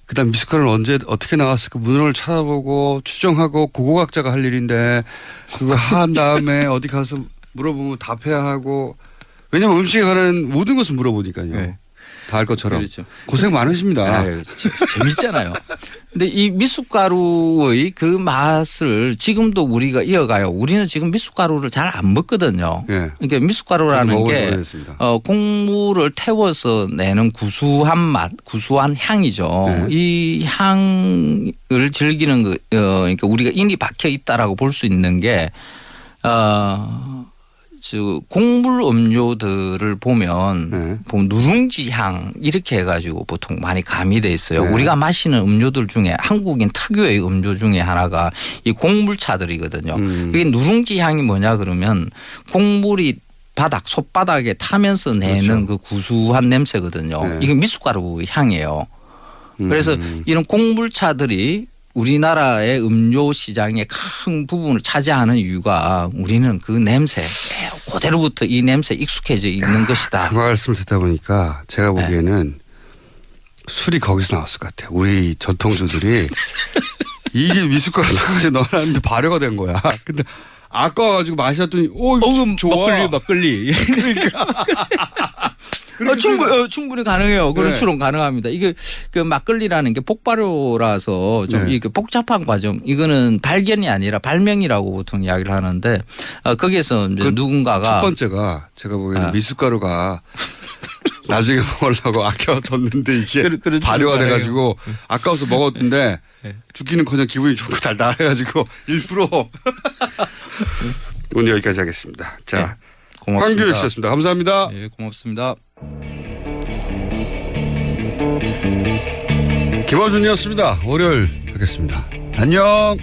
그다음 미숫가루는 언제 어떻게 나왔을까 문헌을 찾아보고 추정하고 고고학자가 할 일인데 그거 한 다음에 어디 가서 물어보면 답해야 하고 왜냐하면 음식에 관한 모든 것을 물어보니까요. 네. 다 알 것처럼. 그렇죠. 고생 많으십니다. 아유, 재밌잖아요. 근데 이 미숫가루의 그 맛을 지금도 우리가 이어가요. 우리는 지금 미숫가루를 잘 안 먹거든요. 네. 그러니까 미숫가루라는 게 오래됐습니다. 곡물을 태워서 내는 구수한 맛, 구수한 향이죠. 네. 이 향을 즐기는 거, 그러니까 우리가 인이 박혀 있다라고 볼 수 있는 게 곡물 음료들을 보면 누룽지 향 이렇게 해가지고 보통 많이 가미돼 있어요. 네. 우리가 마시는 음료들 중에 한국인 특유의 음료 중에 하나가 이 곡물차들이거든요. 그게 누룽지 향이 뭐냐 그러면 곡물이 솥바닥에 타면서 내는 그렇죠. 그 구수한 냄새거든요. 네. 이건 미숫가루 향이에요. 그래서 이런 곡물차들이 우리나라의 음료 시장의 큰 부분을 차지하는 이유가 우리는 그 냄새 그대로부터 이 냄새에 익숙해져 있는 것이다. 그 말씀을 듣다 보니까 제가 보기에는 술이 거기서 나왔을 것 같아요. 우리 전통주들이 이게 미숫가루 사가지고 넣어놨는데 발효가 된 거야. 근데 아까워가지고 마셨더니 이거 좋아. 막걸리. 그러니까. 충분히 가능해요. 그런 추론 가능합니다. 이게 그 막걸리라는 게 복발효라서 좀 이게 복잡한 과정. 이거는 발견이 아니라 발명이라고 보통 이야기를 하는데 거기에서 이제 누군가가 첫 번째가 제가 보기에는 미숫가루가 나중에 먹으려고 아껴뒀는데 이게 발효가 돼가지고 아까워서 먹었는데 죽기는커녕 기분이 좋고 달달해가지고 일부러 오늘 여기까지 하겠습니다. 자, 고맙습니다. 황교익 씨였습니다. 감사합니다. 네, 고맙습니다. 김어준이었습니다. 월요일 뵙겠습니다. 안녕.